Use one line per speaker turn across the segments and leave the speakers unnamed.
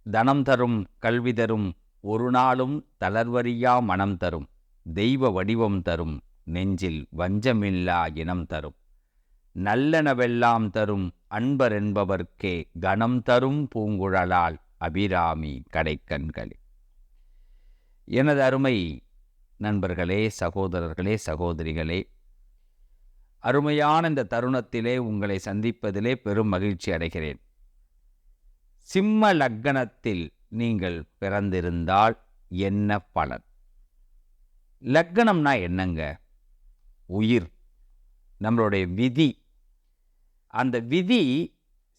தனம் தரும் கல்வி தரும் ஒரு நாளும் தளர்வறியா மனம் தரும் தெய்வ வடிவம் தரும் நெஞ்சில் வஞ்சமில்லா இனம் தரும் நல்லனவெல்லாம் தரும் அன்பர் என்பவர்க்கே கணம் தரும் பூங்குழலால் அபிராமி கடைக்கண்களே. எனது அருமை நண்பர்களே, சகோதரர்களே, சகோதரிகளே, அருமையான இந்த தருணத்திலே உங்களை சந்திப்பதிலே பெரும் மகிழ்ச்சி அடைகிறேன். சிம்ம லக்கணத்தில் நீங்கள் பிறந்திருந்தால் என்ன பலன்? லக்கணம்னா என்னங்க? உயிர், நம்மளுடைய விதி. அந்த விதி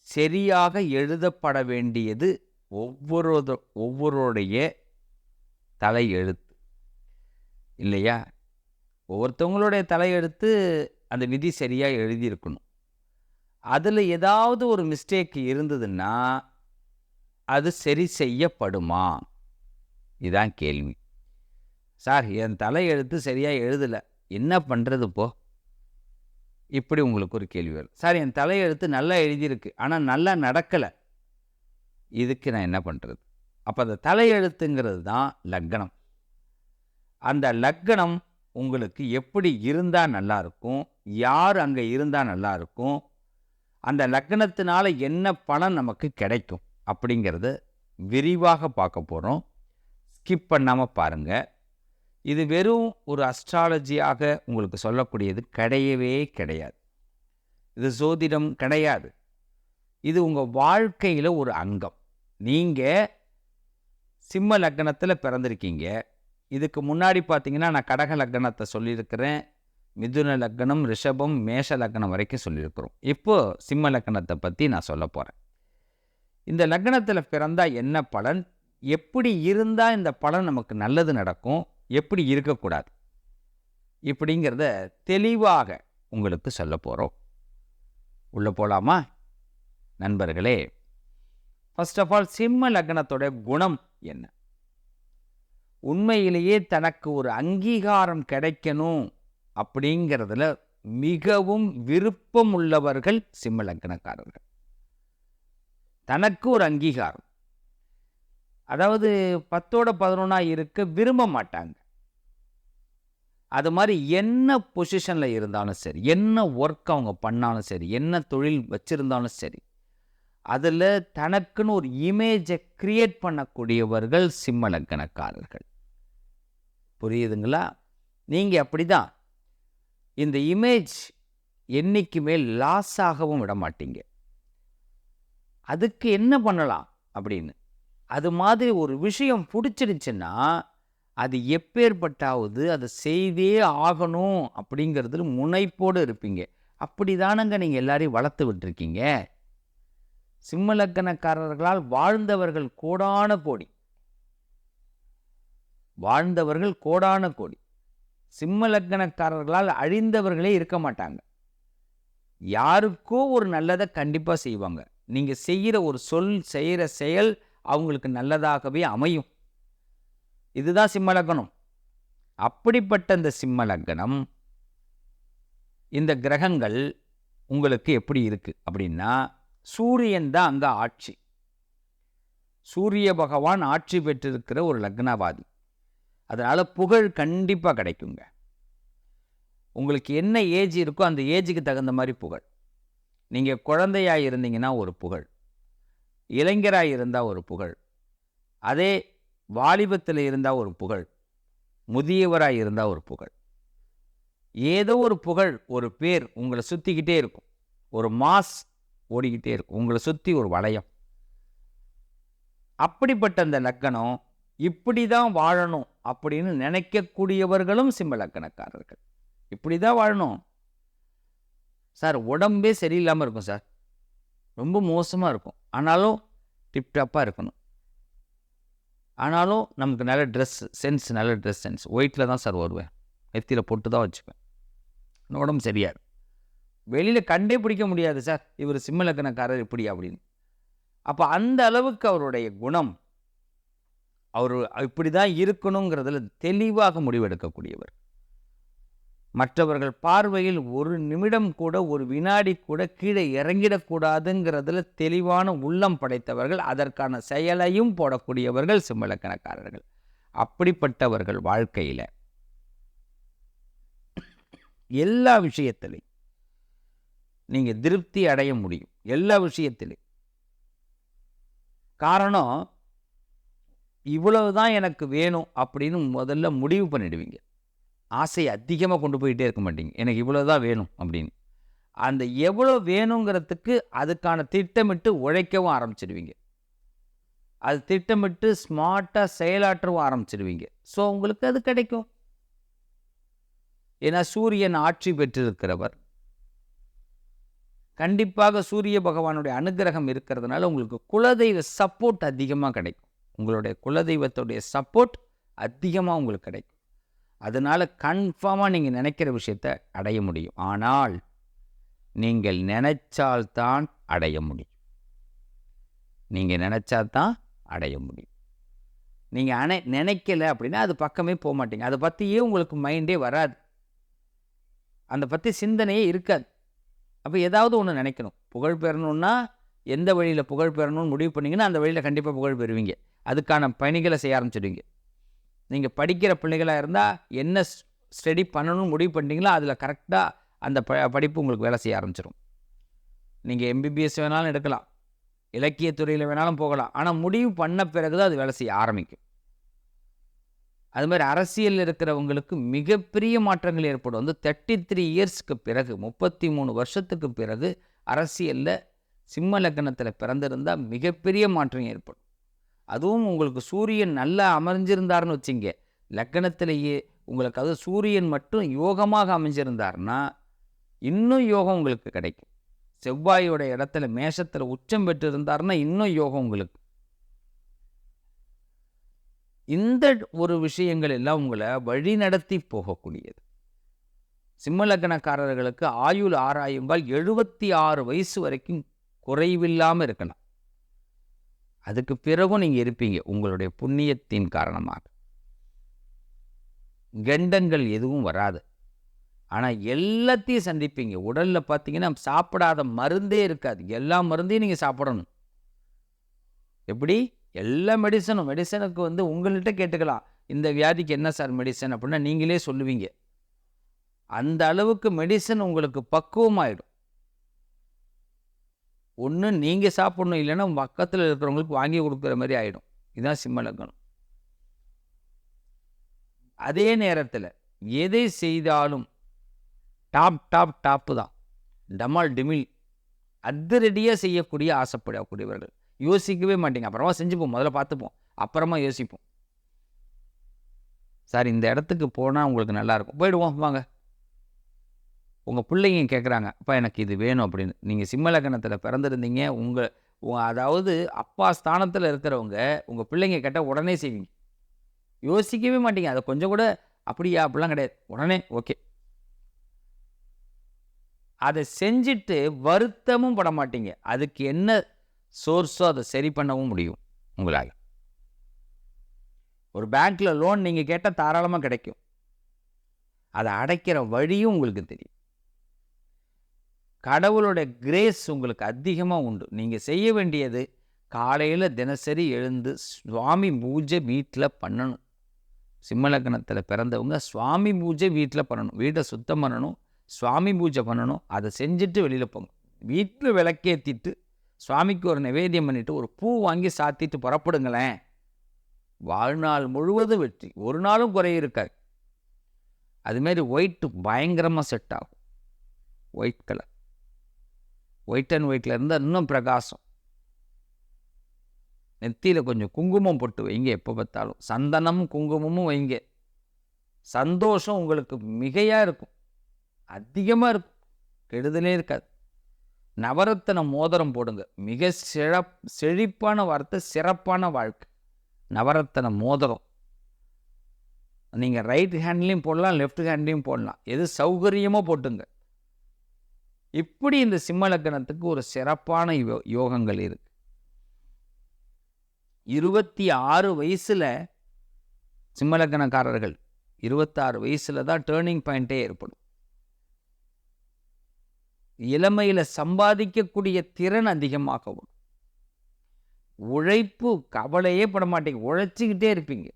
சரியாக எழுதப்பட வேண்டியது ஒவ்வொருடைய தலையெழுத்து இல்லையா? ஒவ்வொருத்தவங்களுடைய தலையெழுத்து அந்த விதி சரியாக எழுதியிருக்கணும். அதில் ஏதாவது ஒரு மிஸ்டேக் இருந்ததுன்னா அது சரி செய்யப்படுமா? இதுதான் கேள்வி. சார், என் தலையெழுத்து சரியாக எழுதலை, என்ன பண்ணுறது இப்போ? இப்படி உங்களுக்கு ஒரு கேள்வி வரும். சார், என் தலையெழுத்து நல்லா எழுதியிருக்கு, ஆனால் நல்லா நடக்கலை, இதுக்கு நான் என்ன பண்ணுறது? அப்போ அந்த தலையெழுத்துங்கிறது தான் லக்கணம். அந்த லக்கணம் உங்களுக்கு எப்படி இருந்தால் நல்லாயிருக்கும், யார் அங்கே இருந்தால் நல்லாயிருக்கும், அந்த லக்கணத்தினால என்ன பலன் நமக்கு கிடைக்கும் அப்படிங்கிறத விரிவாக பார்க்க போகிறோம். ஸ்கிப் பண்ணாமல் பாருங்கள். இது வெறும் ஒரு அஸ்ட்ராலஜியாக உங்களுக்கு சொல்லக்கூடியது கிடையவே கிடையாது. இது ஜோதிடம் கிடையாது. இது உங்கள் வாழ்க்கையில் ஒரு அங்கம். நீங்கள் சிம்ம லக்கணத்தில் பிறந்திருக்கீங்க. இதுக்கு முன்னாடி பார்த்தீங்கன்னா நான் கடக லக்கணத்தை சொல்லியிருக்கிறேன், மிதுன லக்கணம், ரிஷபம், மேஷ லக்கணம் வரைக்கும் சொல்லியிருக்கிறோம். இப்போது சிம்ம லக்கணத்தை பற்றி நான் சொல்ல போகிறேன். இந்த லக்கணத்தில் பிறந்தால் என்ன பலன், எப்படி இருந்தால் இந்த பலன் நமக்கு நல்லது நடக்கும், எப்படி இருக்கக்கூடாது, இப்படிங்கிறத தெளிவாக உங்களுக்கு சொல்ல போகிறோம். உள்ளே போகலாமா நண்பர்களே? ஃபர்ஸ்ட் ஆஃப் ஆல், சிம்ம லக்னத்தோட குணம் என்ன? உண்மையிலேயே தனக்கு ஒரு அங்கீகாரம் கிடைக்கணும் அப்படிங்கிறதுல மிகவும் விருப்பம் உள்ளவர்கள் சிம்ம லக்னக்காரர்கள். தனக்கு ஒரு அங்கீகாரம், அதாவது 10-11 இருக்க விரும்ப மாட்டாங்க. அது மாதிரி என்ன பொசிஷனில் இருந்தாலும் சரி, என்ன ஒர்க் அவங்க பண்ணாலும் சரி, என்ன தொழில் வச்சிருந்தாலும் சரி, அதில் தனக்குன்னு ஒரு இமேஜை கிரியேட் பண்ணக்கூடியவர்கள் சிம்ம லக்கணக்காரர்கள். புரியுதுங்களா? நீங்கள் அப்படி தான். இந்த இமேஜ் என்னைக்குமே லாஸ் ஆகவும் விட மாட்டீங்க. அதுக்கு என்ன பண்ணலாம் அப்படின்னு, அது மாதிரி ஒரு விஷயம் பிடிச்சிருச்சுன்னா அது எப்பேற்பட்டாவது அதை செய்தே ஆகணும் அப்படிங்கிறதுல முனைப்போடு இருப்பீங்க. அப்படி தானங்க நீங்கள் எல்லாரையும் வளர்த்து விட்டுருக்கீங்க. சிம்ம லக்கணக்காரர்களால் வாழ்ந்தவர்கள் கோடான கோடி, வாழ்ந்தவர்கள் கோடான கோடி. சிம்ம லக்கணக்காரர்களால் அழிந்தவர்களே இருக்க மாட்டாங்க. யாருக்கோ ஒரு நல்லதை கண்டிப்பாக செய்வாங்க. நீங்கள் செய்கிற ஒரு சொல், செய்கிற செயல் அவங்களுக்கு நல்லதாகவே அமையும். இதுதான் சிம்ம லக்கணம். அப்படிப்பட்ட இந்த சிம்ம லக்கணம், இந்த கிரகங்கள் உங்களுக்கு எப்படி இருக்கு அப்படின்னா, சூரியன் தான் அங்கே ஆட்சி. சூரிய பகவான் ஆட்சி பெற்றிருக்கிற ஒரு லக்னவாதி. அதனால் புகழ் கண்டிப்பாக கிடைக்குங்க. உங்களுக்கு என்ன ஏஜ் இருக்கோ அந்த ஏஜுக்கு தகுந்த மாதிரி புகழ். நீங்கள் குழந்தையாக இருந்தீங்கன்னா ஒரு புகழ், இளைஞராக இருந்தால் ஒரு புகழ், அதே வாலிபத்தில் இருந்தால் ஒரு புகழ், முதியவராக இருந்தால் ஒரு புகழ். ஏதோ ஒரு புகழ், ஒரு பேர் உங்களை சுற்றிக்கிட்டே இருக்கும். ஒரு மாஸ் ஓடிக்கிட்டே இருக்கும், உங்களை சுற்றி ஒரு வளையம். அப்படிப்பட்ட அந்த லக்கணம் இப்படி தான் வாழணும் அப்படின்னு நினைக்கக்கூடியவர்களும் சிம்ம லக்கணக்காரர்கள். இப்படி தான் வாழணும் சார், உடம்பே சரியில்லாமல் இருக்கும் சார், ரொம்ப மோசமாக இருக்கும், ஆனாலும் டிப்டாப்பாக இருக்கணும், ஆனாலும் நமக்கு நல்ல ட்ரெஸ் சென்ஸ், நல்ல ட்ரெஸ் சென்ஸ், ஒயிட்டில் தான் சார் வருவேன், நெத்தியில் பொட்டு தான் வச்சுப்பேன், உடம்பு சரியாக இருக்கும், வெளியில் கண்டே பிடிக்க முடியாது சார் இவர் சிம்ம லக்கணக்காரர் இப்படி அப்படின்னு. அப்போ அந்த அளவுக்கு அவருடைய குணம், அவர் இப்படி தான் இருக்கணுங்கிறதுல தெளிவாக முடிவெடுக்கக்கூடியவர். மற்றவர்கள் பார்வையில் ஒரு நிமிடம் கூட, ஒரு வினாடி கூட கீழே இறங்கிடக்கூடாதுங்கிறதுல தெளிவான உள்ளம் படைத்தவர்கள், அதற்கான செயலையும் போடக்கூடியவர்கள் சிம்மலக்கணக்காரர்கள். அப்படிப்பட்டவர்கள் வாழ்க்கையில் எல்லா விஷயத்திலையும் நீங்கள் திருப்தி அடைய முடியும். எல்லா விஷயத்திலையும். காரணம், இவ்வளவுதான் எனக்கு வேணும் அப்படின்னு முதல்ல முடிவு பண்ணிடுவீங்க. ஆசை அதிகமாக கொண்டு போயிட்டே இருக்க மாட்டீங்க. எனக்கு இவ்வளோதான் வேணும் அப்படின்னு. அந்த எவ்வளோ வேணுங்கிறதுக்கு அதுக்கான திட்டமிட்டு உழைக்கவும் ஆரம்பிச்சிடுவீங்க. அது திட்டமிட்டு ஸ்மார்ட்டாக செயலாற்றவும் ஆரம்பிச்சிடுவீங்க. ஸோ உங்களுக்கு அது கிடைக்கும். ஏன்னா சூரியன் ஆட்சி பெற்றிருக்கிறவர். கண்டிப்பாக சூரிய பகவானுடைய அனுகிரகம் இருக்கிறதுனால உங்களுக்கு குலதெய்வ சப்போர்ட் அதிகமாக கிடைக்கும். உங்களுடைய குலதெய்வத்துடைய சப்போர்ட் அதிகமாக உங்களுக்கு கிடைக்கும். அதனால் கன்ஃபார்மாக நீங்கள் நினைக்கிற விஷயத்தை அடைய முடியும். ஆனால் நீங்கள் நினைச்சால்தான் அடைய முடியும். நீங்கள் நினைச்சால்தான் அடைய முடியும். நீங்கள் நினைக்கலை அப்படின்னா அது பக்கமே போக மாட்டீங்க. அதை பற்றியே உங்களுக்கு மைண்டே வராது. அதை பற்றி சிந்தனையே இருக்காது. அப்போ ஏதாவது ஒன்று நினைக்கணும். புகழ் பெறணுன்னா எந்த வழியில் புகழ் பெறணும்னு முடிவு பண்ணிங்கன்னா அந்த வழியில் கண்டிப்பாக புகழ் பெறுவீங்க. அதுக்கான பணிகளை செய்ய ஆரம்பிச்சிடுவீங்க. நீங்கள் படிக்கிற பிள்ளைகளாக இருந்தால் என்ன ஸ்டடி பண்ணணும்னு முடிவு பண்ணிட்டீங்களோ அதில் கரெக்டாக அந்த படிப்பு உங்களுக்கு வேலை செய்ய ஆரம்பிச்சிடும். நீங்கள் எம்பிபிஎஸ் வேணாலும் எடுக்கலாம், இலக்கியத்துறையில் வேணாலும் போகலாம். ஆனால் முடிவு பண்ண பிறகு தான் அது வேலை செய்ய ஆரம்பிக்கும். அது மாதிரி அரசியலில் இருக்கிறவங்களுக்கு மிகப்பெரிய மாற்றங்கள் ஏற்படும். வந்து 33 இயர்ஸ்க்கு பிறகு, 33 வருஷத்துக்கு பிறகு அரசியலில் சிம்ம லக்னத்தில் பிறந்திருந்தால் மிகப்பெரிய மாற்றம் ஏற்படும். அதுவும் உங்களுக்கு சூரியன் நல்லா அமைஞ்சிருந்தார்னு வச்சிங்க, லக்னத்திலேயே உங்களுக்கு அது சூரியன் மட்டும் யோகமாக அமைஞ்சிருந்தார்னா இன்னும் யோகம் உங்களுக்கு கிடைக்கும். செவ்வாயோட இடத்துல மேஷத்தில் உச்சம் பெற்றிருந்தார்னா இன்னும் யோகம் உங்களுக்கு. இந்த ஒரு விஷயங்கள் எல்லாம் உங்களை வழி நடத்தி போகக்கூடியது. சிம்ம லக்னக்காரர்களுக்கு ஆயுள் ஆராயுங்கள் 76 வயசு வரைக்கும் குறைவில்லாமல் இருக்கலாம். அதுக்கு பிறகும் நீங்கள் இருப்பீங்க உங்களுடைய புண்ணியத்தின் காரணமாக. கண்டங்கள் எதுவும் வராது. ஆனால் எல்லாத்தையும் சந்திப்பீங்க. உடலில் பார்த்தீங்கன்னா சாப்பிடாத மருந்தே இருக்காது. எல்லா மருந்தையும் நீங்கள் சாப்பிடணும். எப்படி? எல்லா மெடிசனுக்கு வந்து உங்கள்கிட்ட கேட்டுக்கலாம், இந்த வியாதிக்கு என்ன சார் மெடிசன் அப்படின்னா நீங்களே சொல்லுவீங்க. அந்த அளவுக்கு மெடிசன் உங்களுக்கு பக்குவமாயிடும். ஒன்று நீங்கள் சாப்பிடணும், இல்லைன்னா பக்கத்தில் இருக்கிறவங்களுக்கு வாங்கி கொடுக்குற மாதிரி ஆகிடும். இதுதான் சிம்ம லக்னம். அதே நேரத்தில் எதை செய்தாலும் டாப்பு தான், டமால் டிமில் அதிரடியாக செய்யக்கூடிய ஆசைப்படக்கூடியவர்கள். யோசிக்கவே மாட்டீங்க. அப்புறமா செஞ்சுப்போம், முதல்ல பார்த்துப்போம், அப்புறமா யோசிப்போம். சார் இந்த இடத்துக்கு போனால் உங்களுக்கு நல்லாயிருக்கும், போயிடுவோம் வாங்க. உங்கள் பிள்ளைங்க கேட்குறாங்க, அப்பா எனக்கு இது வேணும் அப்படின்னு. நீங்கள் சிம்ம லக்னத்தில் பிறந்திருந்தீங்க, அதாவது அப்பா ஸ்தானத்தில் இருக்கிறவங்க உங்கள் பிள்ளைங்க கேட்டால் உடனே செய்வீங்க. யோசிக்கவே மாட்டீங்க. அதை கொஞ்சம் கூட அப்படியா அப்படிலாம் கிடையாது. உடனே ஓகே. அதை செஞ்சுட்டு வருத்தமும் பட மாட்டீங்க. அதுக்கு என்ன சோர்ஸோ அதை சரி பண்ணவும் முடியும் உங்களால். ஒரு பேங்க்கில் லோன் நீங்கள் கேட்டால் தாராளமாக கிடைக்கும். அதை அடைக்கிற வழியும் உங்களுக்கு தெரியும். கடவுளோட கிரேஸ் உங்களுக்கு அதிகமாக உண்டு. நீங்கள் செய்ய வேண்டியது காலையில் தினசரி எழுந்து சுவாமி பூஜை வீட்டில் பண்ணணும். சிம்ம லக்னத்தில் பிறந்தவங்க சுவாமி பூஜை வீட்டில் பண்ணணும். வீட்டை சுத்தம் பண்ணணும், சுவாமி பூஜை பண்ணணும். அதை செஞ்சுட்டு வெளியில் போங்க. வீட்டில் விளக்கேற்றிட்டு சுவாமிக்கு ஒரு நிவேத்தியம் பண்ணிவிட்டு ஒரு பூ வாங்கி சாத்திட்டு புறப்படுங்களேன். வாழ்நாள் முழுவதும் வெற்றி, ஒரு நாளும் குறை இருக்காது. அதுமாரி ஒயிட்டு பயங்கரமாக செட் ஆகும். ஒயிட் கலர், ஒயிட் அண்ட் ஒயிட்டில் இருந்தால் இன்னும் பிரகாசம். நெத்தியில் கொஞ்சம் குங்குமம் போட்டு வைங்க. எப்போ பார்த்தாலும் சந்தனமும் குங்குமமும் வைங்க. சந்தோஷம் உங்களுக்கு மிகையாக இருக்கும், அதிகமாக இருக்கும், கெடுதலே இருக்காது. நவரத்தின மோதிரம் போடுங்க. மிக செழிப்பான வார்த்தை, சிறப்பான வாழ்க்கை. நவரத்தின மோதிரம் நீங்கள் ரைட் ஹேண்ட்லேயும் போடலாம், லெஃப்ட் ஹேண்ட்லேயும் போடலாம், எது சௌகரியமோ போட்டுங்க. இப்படி இந்த சிம்ம லக்னத்துக்கு ஒரு சிறப்பான யோகங்கள் இருக்கு. 26 வயசில் சிம்ம லக்னக்காரர்கள் 26 வயசில் தான் டேர்னிங் பாயிண்ட்டே ஏற்படும். இளமையில் சம்பாதிக்கக்கூடிய திறன் அதிகமாக வரும். உழைப்பு கவலையே பட மாட்டீங்க, உழைச்சிக்கிட்டே இருப்பீங்க.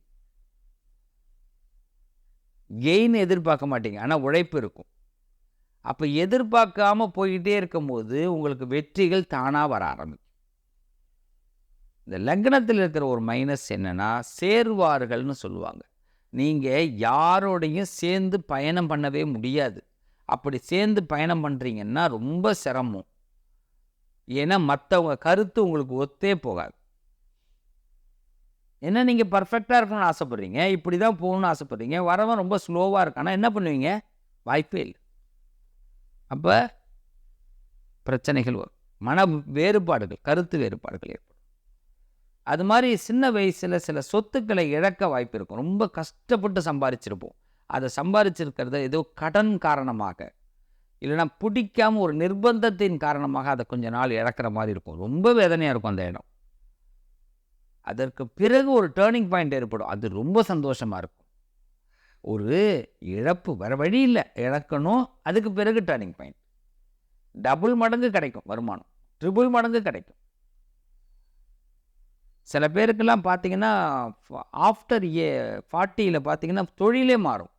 கெயின் எதிர்பார்க்க மாட்டீங்க, ஆனால் உழைப்பு இருக்கும். அப்போ எதிர்பார்க்காம போய்கிட்டே இருக்கும்போது உங்களுக்கு வெற்றிகள் தானாக வர ஆரம்பிக்கும். இந்த லக்னத்தில் இருக்கிற ஒரு மைனஸ் என்னன்னா, சேர்வார்கள்னு சொல்லுவாங்க. நீங்கள் யாரோடையும் சேர்ந்து பயணம் பண்ணவே முடியாது. அப்படி சேர்ந்து பயணம் பண்ணுறீங்கன்னா ரொம்ப சிரமம். ஏன்னா மற்றவங்க கருத்து உங்களுக்கு ஒத்தே போகாது. ஏன்னா நீங்கள் பர்ஃபெக்டாக இருக்கணும்னு ஆசைப்பட்றீங்க, இப்படி தான் போகணும்னு ஆசைப்பட்றீங்க. வரவன் ரொம்ப ஸ்லோவாக இருக்கானா என்ன பண்ணுவீங்க? வாய்ப்பே இல்லை. அப்போ பிரச்சனைகள் வரும், மன வேறுபாடுகள், கருத்து வேறுபாடுகள் ஏற்படும். அது மாதிரி சின்ன வயசில் சில சொத்துக்களை இழக்க வாய்ப்பு இருக்கும். ரொம்ப கஷ்டப்பட்டு சம்பாதிச்சிருப்போம். அதை சம்பாதிச்சிருக்கிறத ஏதோ கடன் காரணமாக, இல்லைனா பிடிக்காமல் ஒரு நிர்பந்தத்தின் காரணமாக அதை கொஞ்ச நாள் இழக்கிற மாதிரி இருக்கும். ரொம்ப வேதனையாக இருக்கும் அந்த இடம். அதற்கு பிறகு ஒரு டேர்னிங் பாயிண்ட் ஏற்படும். அது ரொம்ப சந்தோஷமாக இருக்கும். ஒரு இழப்பு வேறு வழி இல்லை, இழக்கணும். அதுக்கு பிறகு டேர்னிங் பாயிண்ட் டபுள் மடங்கு கிடைக்கும் வருமானம், ட்ரிபிள் மடங்கு கிடைக்கும். சில பேருக்கெல்லாம் பார்த்தீங்கன்னா ஆஃப்டர் 40 பார்த்தீங்கன்னா தொழிலே மாறும்.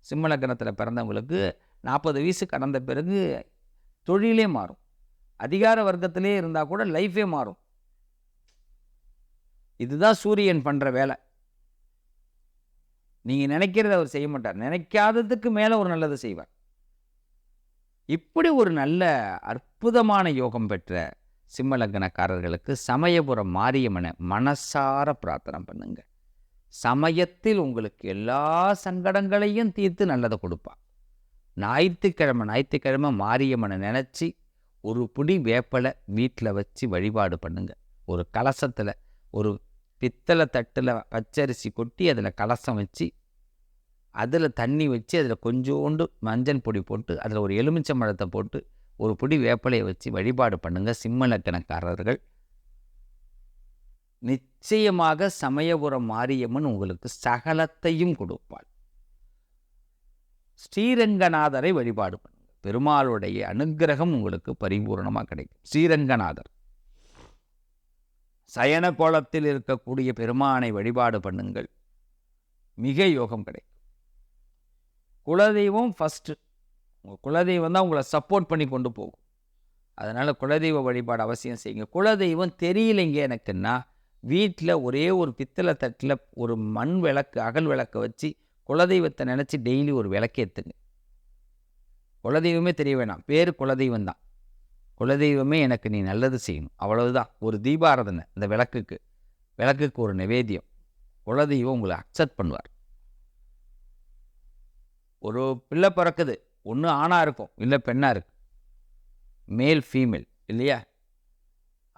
சிம்ம லக்னத்தில் பிறந்தவங்களுக்கு 40 வயசு கடந்த பிறகு தொழிலே மாறும். அதிகார வர்க்கத்திலே இருந்தால் கூட லைஃபே மாறும். இதுதான் சூரியன் பண்ணுற வேலை. நீங்கள் நினைக்கிறத அவர் செய்ய மாட்டார், நினைக்காததுக்கு மேலே ஒரு நல்லது செய்வார். இப்படி ஒரு நல்ல அற்புதமான யோகம் பெற்ற சிம்ம லக்னக்காரர்களுக்கு சமயபுரம் மாரியம்மனை மனசார பிரார்த்தனை பண்ணுங்க. சமயத்தில் உங்களுக்கு எல்லா சங்கடங்களையும் தீர்த்து நல்லதை கொடுப்பா. ஞாயிற்றுக்கிழமை மாரியம்மனை நினச்சி ஒரு புடி வேப்பலை வீட்டில் வச்சு வழிபாடு பண்ணுங்க. ஒரு கலசத்தில் ஒரு பித்தளை தட்டில் பச்சரிசி கொட்டி அதில் கலசம் வச்சு, அதில் தண்ணி வச்சு, அதில் கொஞ்சோண்டு மஞ்சள் பொடி போட்டு, அதில் ஒரு எலுமிச்சம்பழத்தை போட்டு, ஒரு புடி வேப்பலையை வச்சு வழிபாடு பண்ணுங்க. சிம்ம லக்னக்காரர்கள் நிச்சயமாக சமயபுரம் மாரியம்மன் உங்களுக்கு சகலத்தையும் கொடுப்பாள். ஸ்ரீரங்கநாதரை வழிபாடு பண்ணுங்க. பெருமாளுடைய அனுக்கிரகம் உங்களுக்கு பரிபூர்ணமாக கிடைக்கும். ஸ்ரீரங்கநாதர் சயன கோலத்தில் இருக்கக்கூடிய பெருமானை வழிபாடு பண்ணுங்கள், மிக யோகம் கிடைக்கும். குலதெய்வம் ஃபஸ்ட்டு. உங்கள் குலதெய்வம் தான் உங்களை சப்போர்ட் பண்ணி கொண்டு போகும். அதனால் குலதெய்வ வழிபாடு அவசியம் செய்யுங்க. குலதெய்வம் தெரியலைங்க எனக்குன்னா, வீட்டில் ஒரே ஒரு பித்தளை தட்டில் ஒரு மண் விளக்கு, அகல் விளக்கை வச்சு குலதெய்வத்தை நினச்சி டெய்லி ஒரு விளக்கேற்றுங்க. குலதெய்வமே தெரிய வேணாம், பேர் குலதெய்வம் தான். குலதெய்வமே எனக்கு நீ நல்லது செய்யணும், அவ்வளவுதான். ஒரு தீபாராதனை இந்த விளக்குக்கு ஒரு நிவேத்தியம். குலதெய்வம் உங்களை அக்செப்ட் பண்ணுவார். ஒரு பிள்ளை பிறக்குது, ஒன்று ஆணாக இருக்கும் இல்லை பெண்ணாக இருக்கும், மேல் ஃபீமேல் இல்லையா?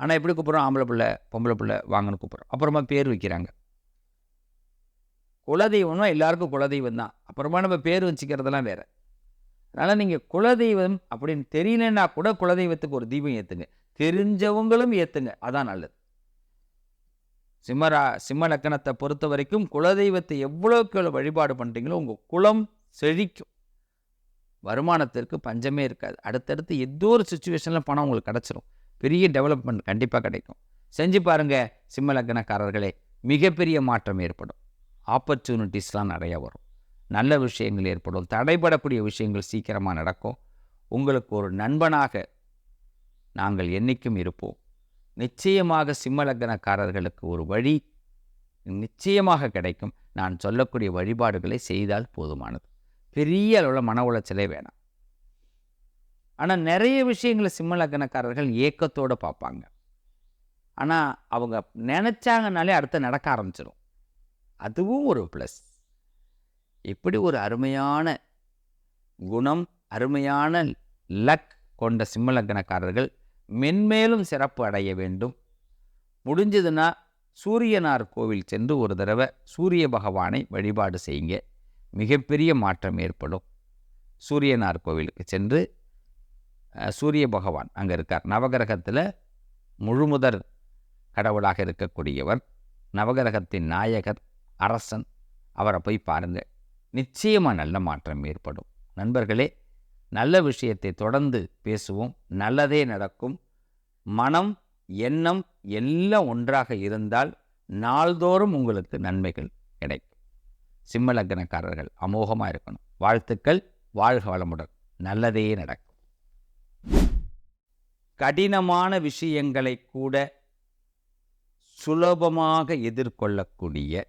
ஆனால் எப்படி கூப்பிட்றோம்? ஆம்பளை பிள்ளை பொம்பளை பிள்ளை வாங்கன்னு கூப்பிட்றோம். அப்புறமா பேர் வைக்கிறாங்க. குலதெய்வம்னா எல்லாருக்கும் குலதெய்வம் தான். அப்புறமா நம்ம பேர் வச்சுக்கிறதெல்லாம் வேறு. அதனால் நீங்கள் குலதெய்வம் அப்படின்னு தெரியலன்னா கூட குலதெய்வத்துக்கு ஒரு தீபம் ஏற்றுங்க. தெரிஞ்சவங்களும் ஏற்றுங்க, அதான் நல்லது. சிம்ம லக்னத்தை பொறுத்த வரைக்கும் குலதெய்வத்தை எவ்வளோக்கு எவ்வளோ வழிபாடு பண்ணுறீங்களோ உங்கள் குலம் செழிக்கும். வருமானத்திற்கு பஞ்சமே இருக்காது. அடுத்தடுத்து ஏதோ ஒரு சுச்சுவேஷனில் பணம் உங்களுக்கு கிடச்சிரும். பெரிய டெவலப்மெண்ட் கண்டிப்பாக கிடைக்கும். செஞ்சு பாருங்கள் சிம்ம லக்னக்காரர்களே, மிகப்பெரிய மாற்றம் ஏற்படும். ஆப்பர்ச்சுனிட்டிஸ்லாம் நிறையா வரும், நல்ல விஷயங்கள் ஏற்படும், தடைபடக்கூடிய விஷயங்கள் சீக்கிரமாக நடக்கும். உங்களுக்கு ஒரு நண்பனாக நாங்கள் என்றைக்கும் இருப்போம். நிச்சயமாக சிம்ம லக்னக்காரர்களுக்கு ஒரு வழி நிச்சயமாக கிடைக்கும். நான் சொல்லக்கூடிய வழிபாடுகளை செய்தால் போதுமானது. பெரிய அளவில் மன உளைச்சலே வேணாம். ஆனால் நிறைய விஷயங்களை சிம்ம லக்னக்காரர்கள் ஏக்கத்தோடு பார்ப்பாங்க. ஆனால் அவங்க நினச்சாங்கனாலே அடுத்து நடக்க ஆரம்பிச்சிடும். அதுவும் ஒரு ப்ளஸ். இப்படி ஒரு அருமையான குணம், அருமையான லக் கொண்ட சிம்ம லக்னக்காரர்கள் மென்மேலும் சிறப்பு அடைய வேண்டும். முடிஞ்சதுன்னா சூரியனார் கோவில் சென்று ஒரு தடவை சூரிய பகவானை வழிபாடு செய்யுங்க, மிகப்பெரிய மாற்றம் ஏற்படும். சூரியனார் கோவிலுக்கு சென்று சூரிய பகவான் அங்கே இருக்கார். நவகிரகத்தில் முழுமுதற் கடவுளாக இருக்கக்கூடியவர், நவகிரகத்தின் நாயகர், அரசன். அவரை போய் பாருங்கள், நிச்சயமாக நல்ல மாற்றம் ஏற்படும். நண்பர்களே, நல்ல விஷயத்தை தொடர்ந்து பேசுவோம். நல்லதே நடக்கும். மனம், எண்ணம் எல்லாம் ஒன்றாக இருந்தால் நாள்தோறும் உங்களுக்கு நன்மைகள் கிடைக்கும். சிம்ம லக்னக்காரர்கள் அமோகமாக இருக்கணும். வாழ்த்துக்கள். வாழ்க வளமுடன். நல்லதே நடக்கும். கடினமான விஷயங்களை கூட சுலபமாக எதிர்கொள்ளக்கூடிய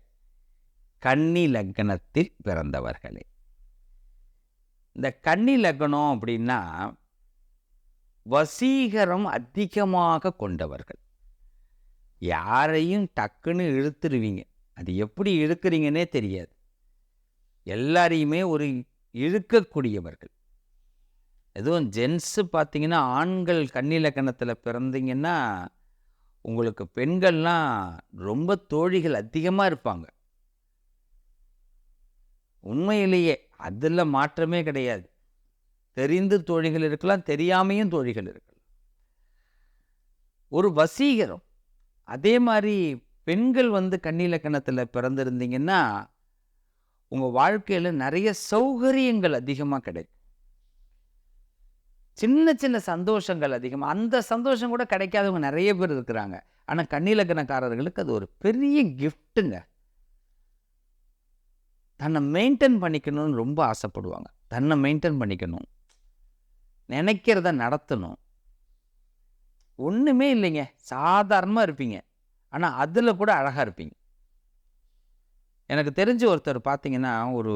கன்னி லக்னத்தில் பிறந்தவர்களே. இந்த கன்னி லக்னம் அப்படின்னா வசீகரம் அதிகமாக கொண்டவர்கள். யாரையும் டக்குன்னு இழுத்துருவீங்க. அது எப்படி இழுக்கிறீங்கன்னே தெரியாது. எல்லாரையுமே ஒரு இழுக்கக்கூடியவர்கள். எதுவும் ஜென்ஸு பார்த்தீங்கன்னா, ஆண்கள் கன்னி லக்னத்தில் பிறந்தீங்கன்னா உங்களுக்கு பெண்கள்லாம் ரொம்ப தோழிகள் அதிகமாக இருப்பாங்க. உண்மையிலேயே அதில் மாற்றமே கிடையாது. தெரிந்து தோழிகள் இருக்கலாம், தெரியாமையும் தோழிகள் இருக்கலாம். ஒரு வசீகரம். அதே மாதிரி பெண்கள் கன்னி லக்னத்தில் பிறந்திருந்தீங்கன்னா உங்கள் வாழ்க்கையில் நிறைய சௌகரியங்கள் அதிகமாக கிடைக்கும். சின்ன சின்ன சந்தோஷங்கள் அதிகமாக. அந்த சந்தோஷம் கூட கிடைக்காதவங்க நிறைய பேர் இருக்கிறாங்க. ஆனால் கன்னி லக்னக்காரர்களுக்கு அது ஒரு பெரிய கிஃப்ட்டுங்க. தன்னை மெயின்டைன் பண்ணிக்கணும்னு ரொம்ப ஆசைப்படுவாங்க. தன்னை மெயின்டைன் பண்ணிக்கணும், நினைக்கிறத நடத்தணும். ஒன்றுமே இல்லைங்க, சாதாரணமாக இருப்பீங்க. ஆனால் அதில் கூட அழகாக இருப்பீங்க. எனக்கு தெரிஞ்ச ஒருத்தர் பார்த்தீங்கன்னா, ஒரு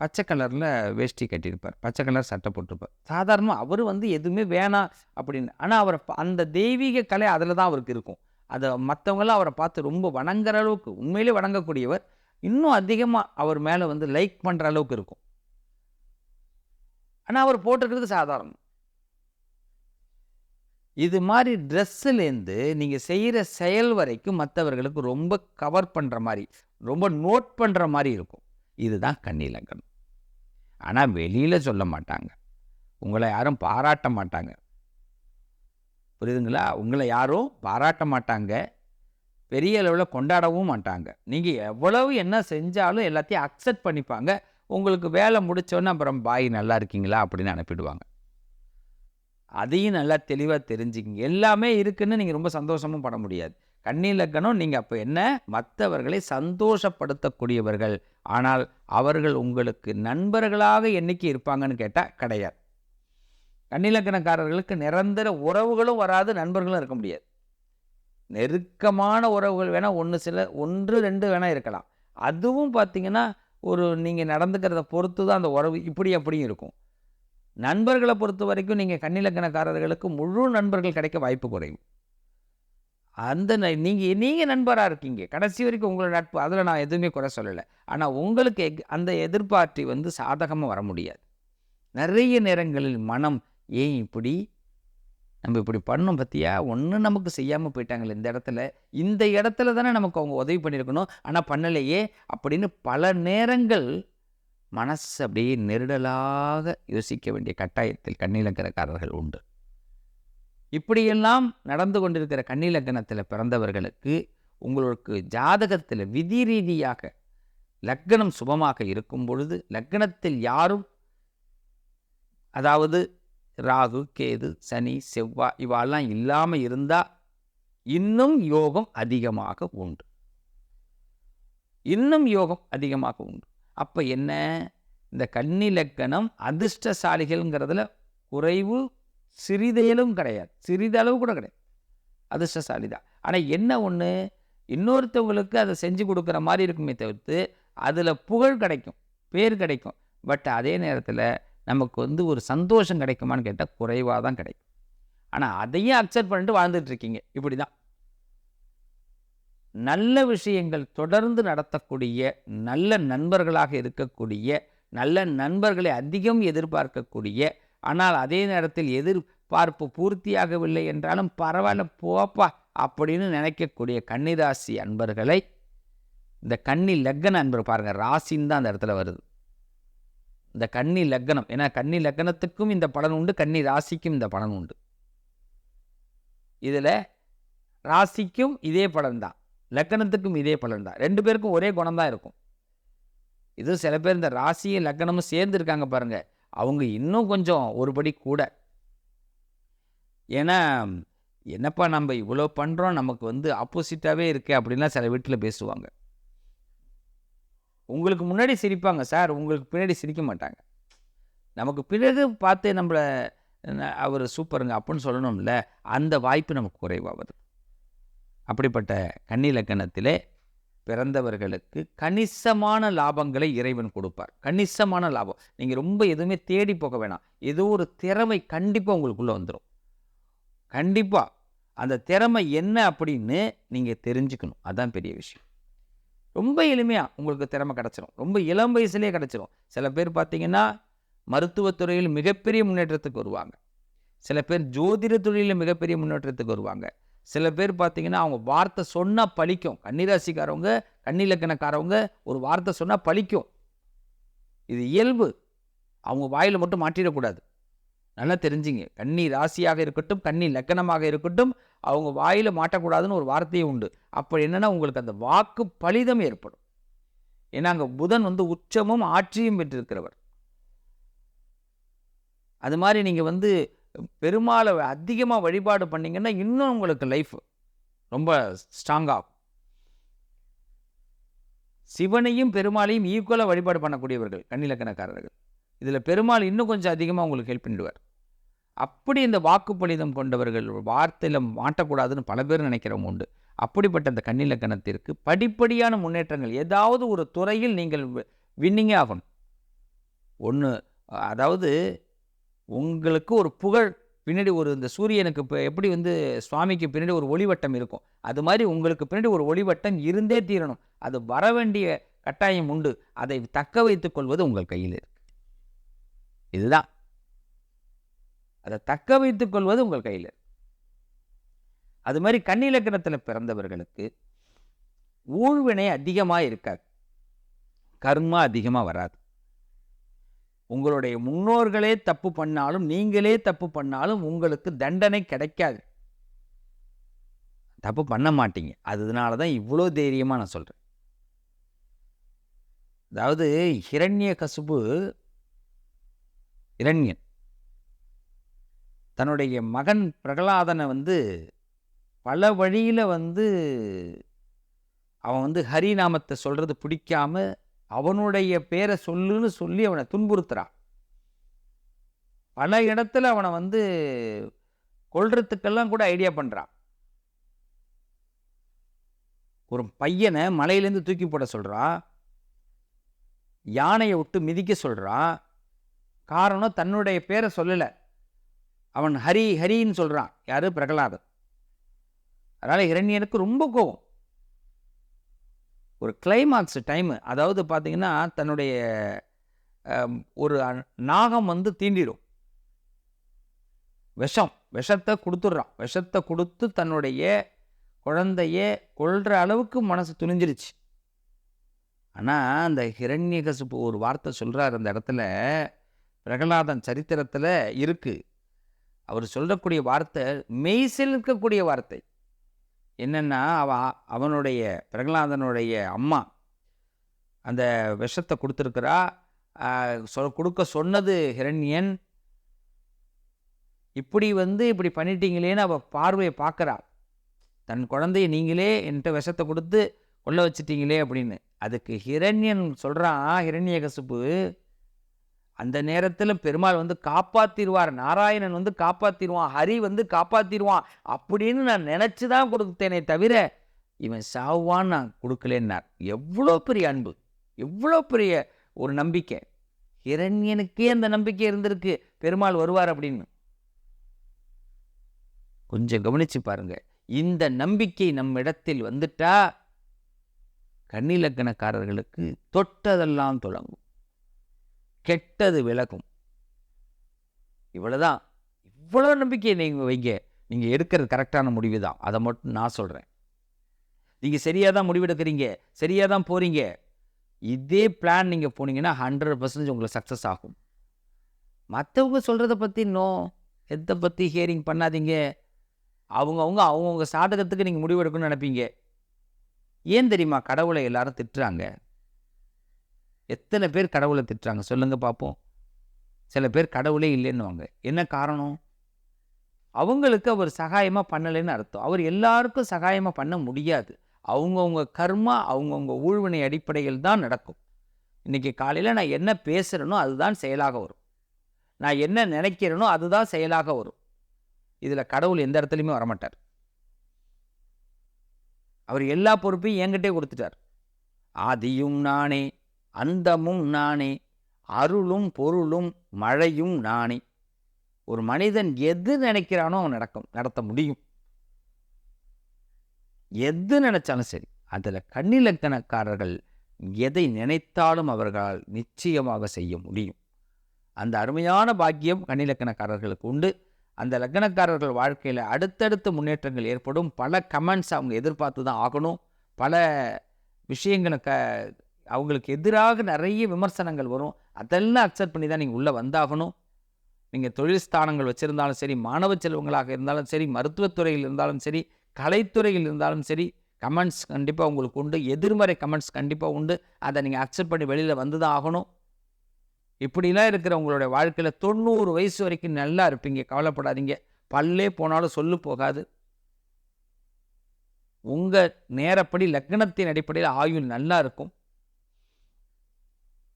பச்சை கலரில் வேஷ்டி கட்டியிருப்பார், பச்சை கலர் சட்டை போட்டிருப்பார். சாதாரணமாக அவர் எதுவுமே வேணாம் அப்படின்னு. ஆனால் அவர் அந்த தெய்வீக கலை அதில் தான் அவருக்கு இருக்கும். அதை மற்றவங்களாம் அவரை பார்த்து ரொம்ப வணங்குற அளவுக்கு, உண்மையிலே வணங்கக்கூடியவர். இன்னும் அதிகமாக அவர் மேலே லைக் பண்ணுற அளவுக்கு இருக்கும். ஆனால் அவர் போட்டிருக்கிறது சாதாரணம். இது மாதிரி ட்ரெஸ்ஸுலேருந்து நீங்கள் செய்கிற செயல் வரைக்கும் மற்றவர்களுக்கு ரொம்ப கவர் பண்ணுற மாதிரி, ரொம்ப நோட் பண்ணுற மாதிரி இருக்கும். இதுதான் கன்னி லக்னம். ஆனால் வெளியில் சொல்ல மாட்டாங்க. உங்களை யாரும் பாராட்ட மாட்டாங்க. புரியுதுங்களா? உங்களை யாரும் பாராட்ட மாட்டாங்க. பெரிய அளவில் கொண்டாடவும் மாட்டாங்க. நீங்கள் எவ்வளவு என்ன செஞ்சாலும் எல்லாத்தையும் அக்செப்ட் பண்ணிப்பாங்க. உங்களுக்கு வேலை முடித்தோன்னே அப்புறம் பாய் நல்லா இருக்கீங்களா அப்படின்னு அனுப்பிடுவாங்க. அதையும் நல்லா தெளிவாக தெரிஞ்சுக்கிங்க. எல்லாமே இருக்குன்னு நீங்கள் ரொம்ப சந்தோஷமும் பட முடியாது. கன்னி லக்னம் நீங்கள் அப்போ என்ன, மற்றவர்களை சந்தோஷப்படுத்தக்கூடியவர்கள். ஆனால் அவர்கள் உங்களுக்கு நண்பர்களாக என்னைக்கு இருப்பாங்கன்னு கேட்டால் கிடையாது. கன்னி லக்னக்காரர்களுக்கு நிரந்தர உறவுகளும் வராது, நண்பர்களும் இருக்க முடியாது. நெருக்கமான உறவுகள் வேணால் ஒன்று ரெண்டு வேணால் இருக்கலாம். அதுவும் பார்த்தீங்கன்னா ஒரு நீங்கள் நடந்துக்கிறத பொறுத்து தான் அந்த உறவு இப்படி அப்படியும் இருக்கும். நண்பர்களை பொறுத்த வரைக்கும் நீங்கள் கன்னி லக்னக்காரர்களுக்கு முழு நண்பர்கள் கிடைக்க வாய்ப்பு குறையும். அந்த நீங்கள் நண்பராக இருக்கீங்க கடைசி வரைக்கும், உங்களோட நட்பு, அதில் நான் எதுவுமே குறை சொல்லலை. ஆனால் உங்களுக்கு அந்த எதிர்பார்ட்டி சாதகமாக வர முடியாது. நிறைய நேரங்களில் மனம், ஏன் இப்படி நம்ம இப்படி பண்ணோம் பற்றியா, ஒன்றும் நமக்கு செய்யாமல் போயிட்டாங்களே இந்த இடத்துல தானே நமக்கு அவங்க உதவி பண்ணியிருக்கணும், ஆனால் பண்ணலையே அப்படின்னு பல நேரங்கள் மனசு அப்படியே நெருடலாக யோசிக்க வேண்டிய கட்டாயத்தில் கன்னி லக்னக்காரர்கள் உண்டு. இப்படியெல்லாம் நடந்து கொண்டிருக்கிற கன்னி லக்னத்தில் பிறந்தவர்களுக்கு உங்களுக்கு ஜாதகத்தில் விதி ரீதியாக லக்னம் சுபமாக இருக்கும் பொழுது, லக்னத்தில் யாரும், அதாவது ராகு, கேது, சனி, செவ்வாய் இவாளெல்லாம் இல்லாமல் இருந்தால் இன்னும் யோகம் அதிகமாக உண்டு. இன்னும் யோகம் அதிகமாக உண்டு. அப்போ என்ன, இந்த கன்னி லக்னம் அதிர்ஷ்டசாலிகள்ங்கிறதுல குறைவு சிறிதளவும் கிடையாது, சிறிதளவு கூட கிடையாது. அதிர்ஷ்டசாலி தான். ஆனால் என்ன ஒன்று, இன்னொருத்தவங்களுக்கு அதை செஞ்சு கொடுக்குற மாதிரி இருக்குமே தவிர்த்து அதில் புகழ் கிடைக்கும், பேர் கிடைக்கும். பட் அதே நேரத்தில் நமக்கு ஒரு சந்தோஷம் கிடைக்குமான்னு கேட்டால் குறைவாக தான் கிடைக்கும். ஆனால் அதையும் அக்செப்ட் பண்ணிட்டு வாழ்ந்துட்டுருக்கீங்க. இப்படி தான் நல்ல விஷயங்கள் தொடர்ந்து நடத்தக்கூடிய, நல்ல நண்பர்களாக இருக்கக்கூடிய, நல்ல நண்பர்களை அதிகம் எதிர்பார்க்கக்கூடிய, ஆனால் அதே நேரத்தில் எதிர்பார்ப்பு பூர்த்தியாகவில்லை என்றாலும் பரவாயில்ல போப்பா அப்படின்னு நினைக்கக்கூடிய கன்னிராசி அன்பர்களை, இந்த கன்னி லக்ன அன்பர் பாருங்கள், ராசின்னு தான் அந்த இடத்துல வருது. இந்த கன்னி லக்னம், ஏன்னா கன்னி லக்னத்துக்கும் இந்த பலன் உண்டு, கன்னி ராசிக்கும் இந்த பலன் உண்டு. இதில் ராசிக்கும் இதே பலன் தான், லக்னத்துக்கும் இதே பலன் தான். ரெண்டு பேருக்கும் ஒரே குணம் தான் இருக்கும். இது சில பேர் இந்த ராசியும் லக்னமும் சேர்ந்து இருக்காங்க பாருங்க, அவங்க இன்னும் கொஞ்சம் ஒரு படி கூட. ஏன்னா, என்னப்பா நம்ம இவ்வளோ பண்ணுறோம், நமக்கு வந்து ஆப்போசிட்டாவே இருக்கே அப்படின்லாம் சில வீட்டில பேசுவாங்க. உங்களுக்கு முன்னாடி சிரிப்பாங்க சார், உங்களுக்கு பின்னாடி சிரிக்க மாட்டாங்க. நமக்கு பிறகு பார்த்து நம்மள அவரு சூப்பருங்க அப்படின்னு சொல்லணும்ல, அந்த வாய்ப்பு நமக்கு குறைவா வருது. அப்படிப்பட்ட கன்னி லக்னத்திலே பிறந்தவர்களுக்கு கணிசமான லாபங்களை இறைவன் கொடுப்பார். கணிசமான லாபம். நீங்க ரொம்ப எதுவுமே தேடி போக வேணாம். ஏதோ ஒரு திறமை கண்டிப்பா உங்களுக்குள்ள வந்துரும். கண்டிப்பா. அந்த திறமை என்ன அப்படின்னு நீங்க தெரிஞ்சுக்கணும். அதான் பெரிய விஷயம். ரொம்ப எளிமையா உங்களுக்கு திறமை கிடைச்சிரும். ரொம்ப இளம் வயசுலயே கிடைச்சிரும். சில பேர் பார்த்தீங்கன்னா, மருத்துவத் துறையில் மிகப்பெரிய முன்னேற்றத்துக்கு வருவாங்க. சில பேர் ஜோதிட தொழில்ல மிகப்பெரிய முன்னேற்றத்துக்கு வருவாங்க. சில பேர் பார்த்தீங்கன்னா, அவங்க வார்த்தை சொன்னா பலிக்கும். கன்னி ராசிக்காரவங்க, கன்னி லக்னக்காரவங்க ஒரு வார்த்தை சொன்னா பலிக்கும். இது இயல்பு. அவங்க வாயில மட்டும் மாட்டிடக்கூடாது. நல்லா தெரிஞ்சுங்க. கன்னி ராசியாக இருக்கட்டும், கன்னி லக்னமாக இருக்கட்டும், அவங்க வாயில மாட்டக்கூடாதுன்னு ஒரு வார்த்தையே உண்டு. அப்ப என்னன்னா, உங்களுக்கு அந்த வாக்கு பலிதம் ஏற்படும். ஏன்னா, அங்க புதன் வந்து உச்சமும் ஆட்சியும் பெற்றிருக்கிறவர். அது மாரி நீங்க வந்து பெருமாள அதிகமா வழிபாடு பண்ணீங்கன்னா, இன்னும் உங்களுக்கு லைஃப் ரொம்ப ஸ்ட்ராங்கா ஆகும். சிவனையும், பெருமாளையும் ஈக்குவலா வழிபாடு பண்ணக்கூடியவர்கள் கன்னி லக்னக்காரர்கள். இதுல பெருமாள் இன்னும் கொஞ்சம் அதிகமா உங்களுக்கு ஹெல்ப் பண்ணிடுவார். அப்படி இந்த வாக்குப்பலிதம் கொண்டவர்கள் வார்த்தையில மாட்டக்கூடாதுன்னு பல பேர் நினைக்கிறவங்க உண்டு. அப்படிப்பட்ட இந்த கன்னி லக்னத்திற்கு படிப்படியான முன்னேற்றங்கள் ஏதாவது ஒரு துறையில் நீங்கள் வின்னிங்கே ஆகணும். ஒண்ணு அதாவது உங்களுக்கு ஒரு புகழ் பின்னாடி ஒரு இந்த சூரியனுக்கு எப்படி வந்து சுவாமிக்கு பின்னாடி ஒரு ஒளிவட்டம் இருக்கும். அது மாதிரி உங்களுக்கு பின்னாடி ஒரு ஒளிவட்டம் இருந்தே தீரணும். அது வர வேண்டிய கட்டாயம் உண்டு. அதை தக்க வைத்துக் கொள்வது உங்கள் கையில் இருக்கு. இதுதான். அதை தக்க வைத்துக் கொள்வது உங்கள் கையில். அது மாதிரி கன்னி லக்னத்தில் பிறந்தவர்களுக்கு ஊழ்வினை அதிகமா இருக்காது. கர்மா அதிகமா வராது. உங்களுடைய முன்னோர்களே தப்பு பண்ணாலும், நீங்களே தப்பு பண்ணாலும் உங்களுக்கு தண்டனை கிடைக்காது. தப்பு பண்ண மாட்டீங்க. அதனால தான் இவ்வளோ தைரியமா நான் சொல்றேன். அதாவது ஹிரண்யகசிபு இரண்யன் தன்னுடைய மகன் பிரகலாதனை வந்து பல வழியில வந்து அவன் வந்து ஹரி நாமத்தை சொல்றது பிடிக்காம அவனுடைய பேரை சொல்லுன்னு சொல்லி அவனை துன்புறுத்துறான். பல இடத்துல அவனை வந்து கொல்றதுக்கெல்லாம் கூட ஐடியா பண்றான். ஒரு பையனை மலையிலேருந்து தூக்கி போட சொல்றான். யானையை விட்டு மிதிக்க சொல்றான். காரணம் தன்னுடைய பேரை சொல்லல. அவன் ஹரி ஹரின்னு சொல்றான். யாரு? பிரகலாதன். அதனால இரண்யனுக்கு ரொம்ப கோபம். ஒரு கிளைமாக்ஸ் டைம், அதாவது பார்த்தீங்கன்னா தன்னுடைய ஒரு நாகம் வந்து தீண்டிடும். விஷத்தை கொடுத்துட்றான். விஷத்தை கொடுத்து தன்னுடைய குழந்தைய கொல்ற அளவுக்கு மனசு துணிஞ்சிருச்சு. ஆனால் அந்த ஹிரண்யகசிபு ஒரு வார்த்தை சொல்கிறார் அந்த இடத்துல. பிரகலாதன் சரித்திரத்தில் இருக்கு. அவர் சொல்லக்கூடிய வார்த்தை மெய்சில் இருக்கக்கூடிய வார்த்தை. என்னன்னா, அவனுடைய பிரகலாதனுடைய அம்மா அந்த விஷத்தை கொடுத்துருக்கிறா. கொடுக்க சொன்னது ஹிரண்யன். இப்படி பண்ணிட்டீங்களேன்னு அவள் பார்வையை பார்க்குறா. தன் குழந்தைய நீங்களே என்கிட்ட விஷத்தை கொடுத்து கொல்ல வச்சிட்டீங்களே அப்படின்னு. அதுக்கு ஹிரண்யன் சொல்கிறான், ஹிரண்யகசிபு அந்த நேரத்தில் பெருமாள் வந்து காப்பாற்றிடுவார், நாராயணன் வந்து காப்பாற்றிடுவான், ஹரி வந்து காப்பாற்றிடுவான் அப்படின்னு நான் நினச்சி தான் கொடுத்தேனே தவிர இவன் சாவான்னு நான் கொடுக்கலன்னார். எவ்வளோ பெரிய அன்பு, எவ்வளோ பெரிய ஒரு நம்பிக்கை. ஹிரண்யனுக்கே அந்த நம்பிக்கை இருந்திருக்கு பெருமாள் வருவார் அப்படின்னு. கொஞ்சம் கவனிச்சு பாருங்க. இந்த நம்பிக்கை நம்ம இடத்தில் வந்துட்டா கன்னி லக்னக்காரர்களுக்கு தொட்டதெல்லாம் தொடங்கும், கெட்டது விலகும். இவ்வளவுதான். இவ்வளவு நம்பிக்கையை நீங்க வைங்க. நீங்க எடுக்கிறது கரெக்டான முடிவு தான். அதை மட்டும் நான் சொல்றேன். நீங்க சரியா தான் முடிவெடுக்கிறீங்க, சரியா தான் போறீங்க. இதே பிளான் நீங்க போனீங்கன்னா 100% உங்களுக்கு சக்சஸ் ஆகும். மற்றவங்க சொல்றதை பத்தி எதை பத்தி ஹியரிங் பண்ணாதீங்க. அவங்கவுங்க சாதகத்துக்கு நீங்க முடிவெடுக்கணும்னு நினைப்பீங்க. ஏன் தெரியுமா கடவுளை எல்லாரும் திட்டுறாங்க? எத்தனை பேர் கடவுளை திட்டுறாங்க சொல்லுங்க பார்ப்போம். சில பேர் கடவுளே இல்லைன்னுவாங்க. என்ன காரணம்? அவங்களுக்கு அவர் சகாயமாக பண்ணலைன்னு அர்த்தம். அவர் எல்லாருக்கும் சகாயமாக பண்ண முடியாது. அவங்கவுங்க கர்மா, அவங்கவுங்க ஊழ்வினை அடிப்படையில் தான் நடக்கும். இன்றைக்கி காலையில் நான் என்ன பேசுகிறேனோ அதுதான் செயலாக வரும். நான் என்ன நினைக்கிறேனோ அதுதான் செயலாக வரும். இதில் கடவுள் எந்த இடத்துலையுமே வரமாட்டார். அவர் எல்லா பொறுப்பையும் என்கிட்டே கொடுத்துட்டார். ஆதியும் நானே, அந்தமும் நானே, அருளும் பொருளும் மழையும் நானே. ஒரு மனிதன் எது நினைக்கிறானோ அவன் நடத்த முடியும். எது நினைச்சாலும் சரி. அதில் கன்னிலக்கணக்காரர்கள் எதை நினைத்தாலும் அவர்களால் நிச்சயமாக செய்ய முடியும். அந்த அருமையான பாக்கியம் கன்னிலக்கணக்காரர்களுக்கு உண்டு. அந்த லக்கணக்காரர்கள் வாழ்க்கையில் அடுத்தடுத்த முன்னேற்றங்கள் ஏற்படும். பல கமெண்ட்ஸ் அவங்க எதிர்பார்த்து தான் ஆகணும். பல விஷயங்களை அவங்களுக்கு எதிராக நிறைய விமர்சனங்கள் வரும். அதெல்லாம் அக்செப்ட் பண்ணி தான் நீங்கள் உள்ளே வந்தாகணும். நீங்கள் தொழில் ஸ்தானங்கள் வச்சுருந்தாலும் சரி, மாணவ செல்வங்களாக இருந்தாலும் சரி, மருத்துவத்துறையில் இருந்தாலும் சரி, கலைத்துறையில் இருந்தாலும் சரி, கமெண்ட்ஸ் கண்டிப்பாக உங்களுக்கு உண்டு. எதிர்மறை கமெண்ட்ஸ் கண்டிப்பாக உண்டு. அதை நீங்கள் அக்செப்ட் பண்ணி வெளியில் வந்து தான் ஆகணும். இப்படிலாம் இருக்கிற உங்களுடைய வாழ்க்கையில் 90 வயசு வரைக்கும் நல்லா இருப்பீங்க. கவலைப்படாதீங்க. பல்லே போனாலும் சொல்லு போகாது. உங்கள் நேரப்படி லக்னத்தின் அடிப்படையில் ஆயுள் நல்லா இருக்கும்.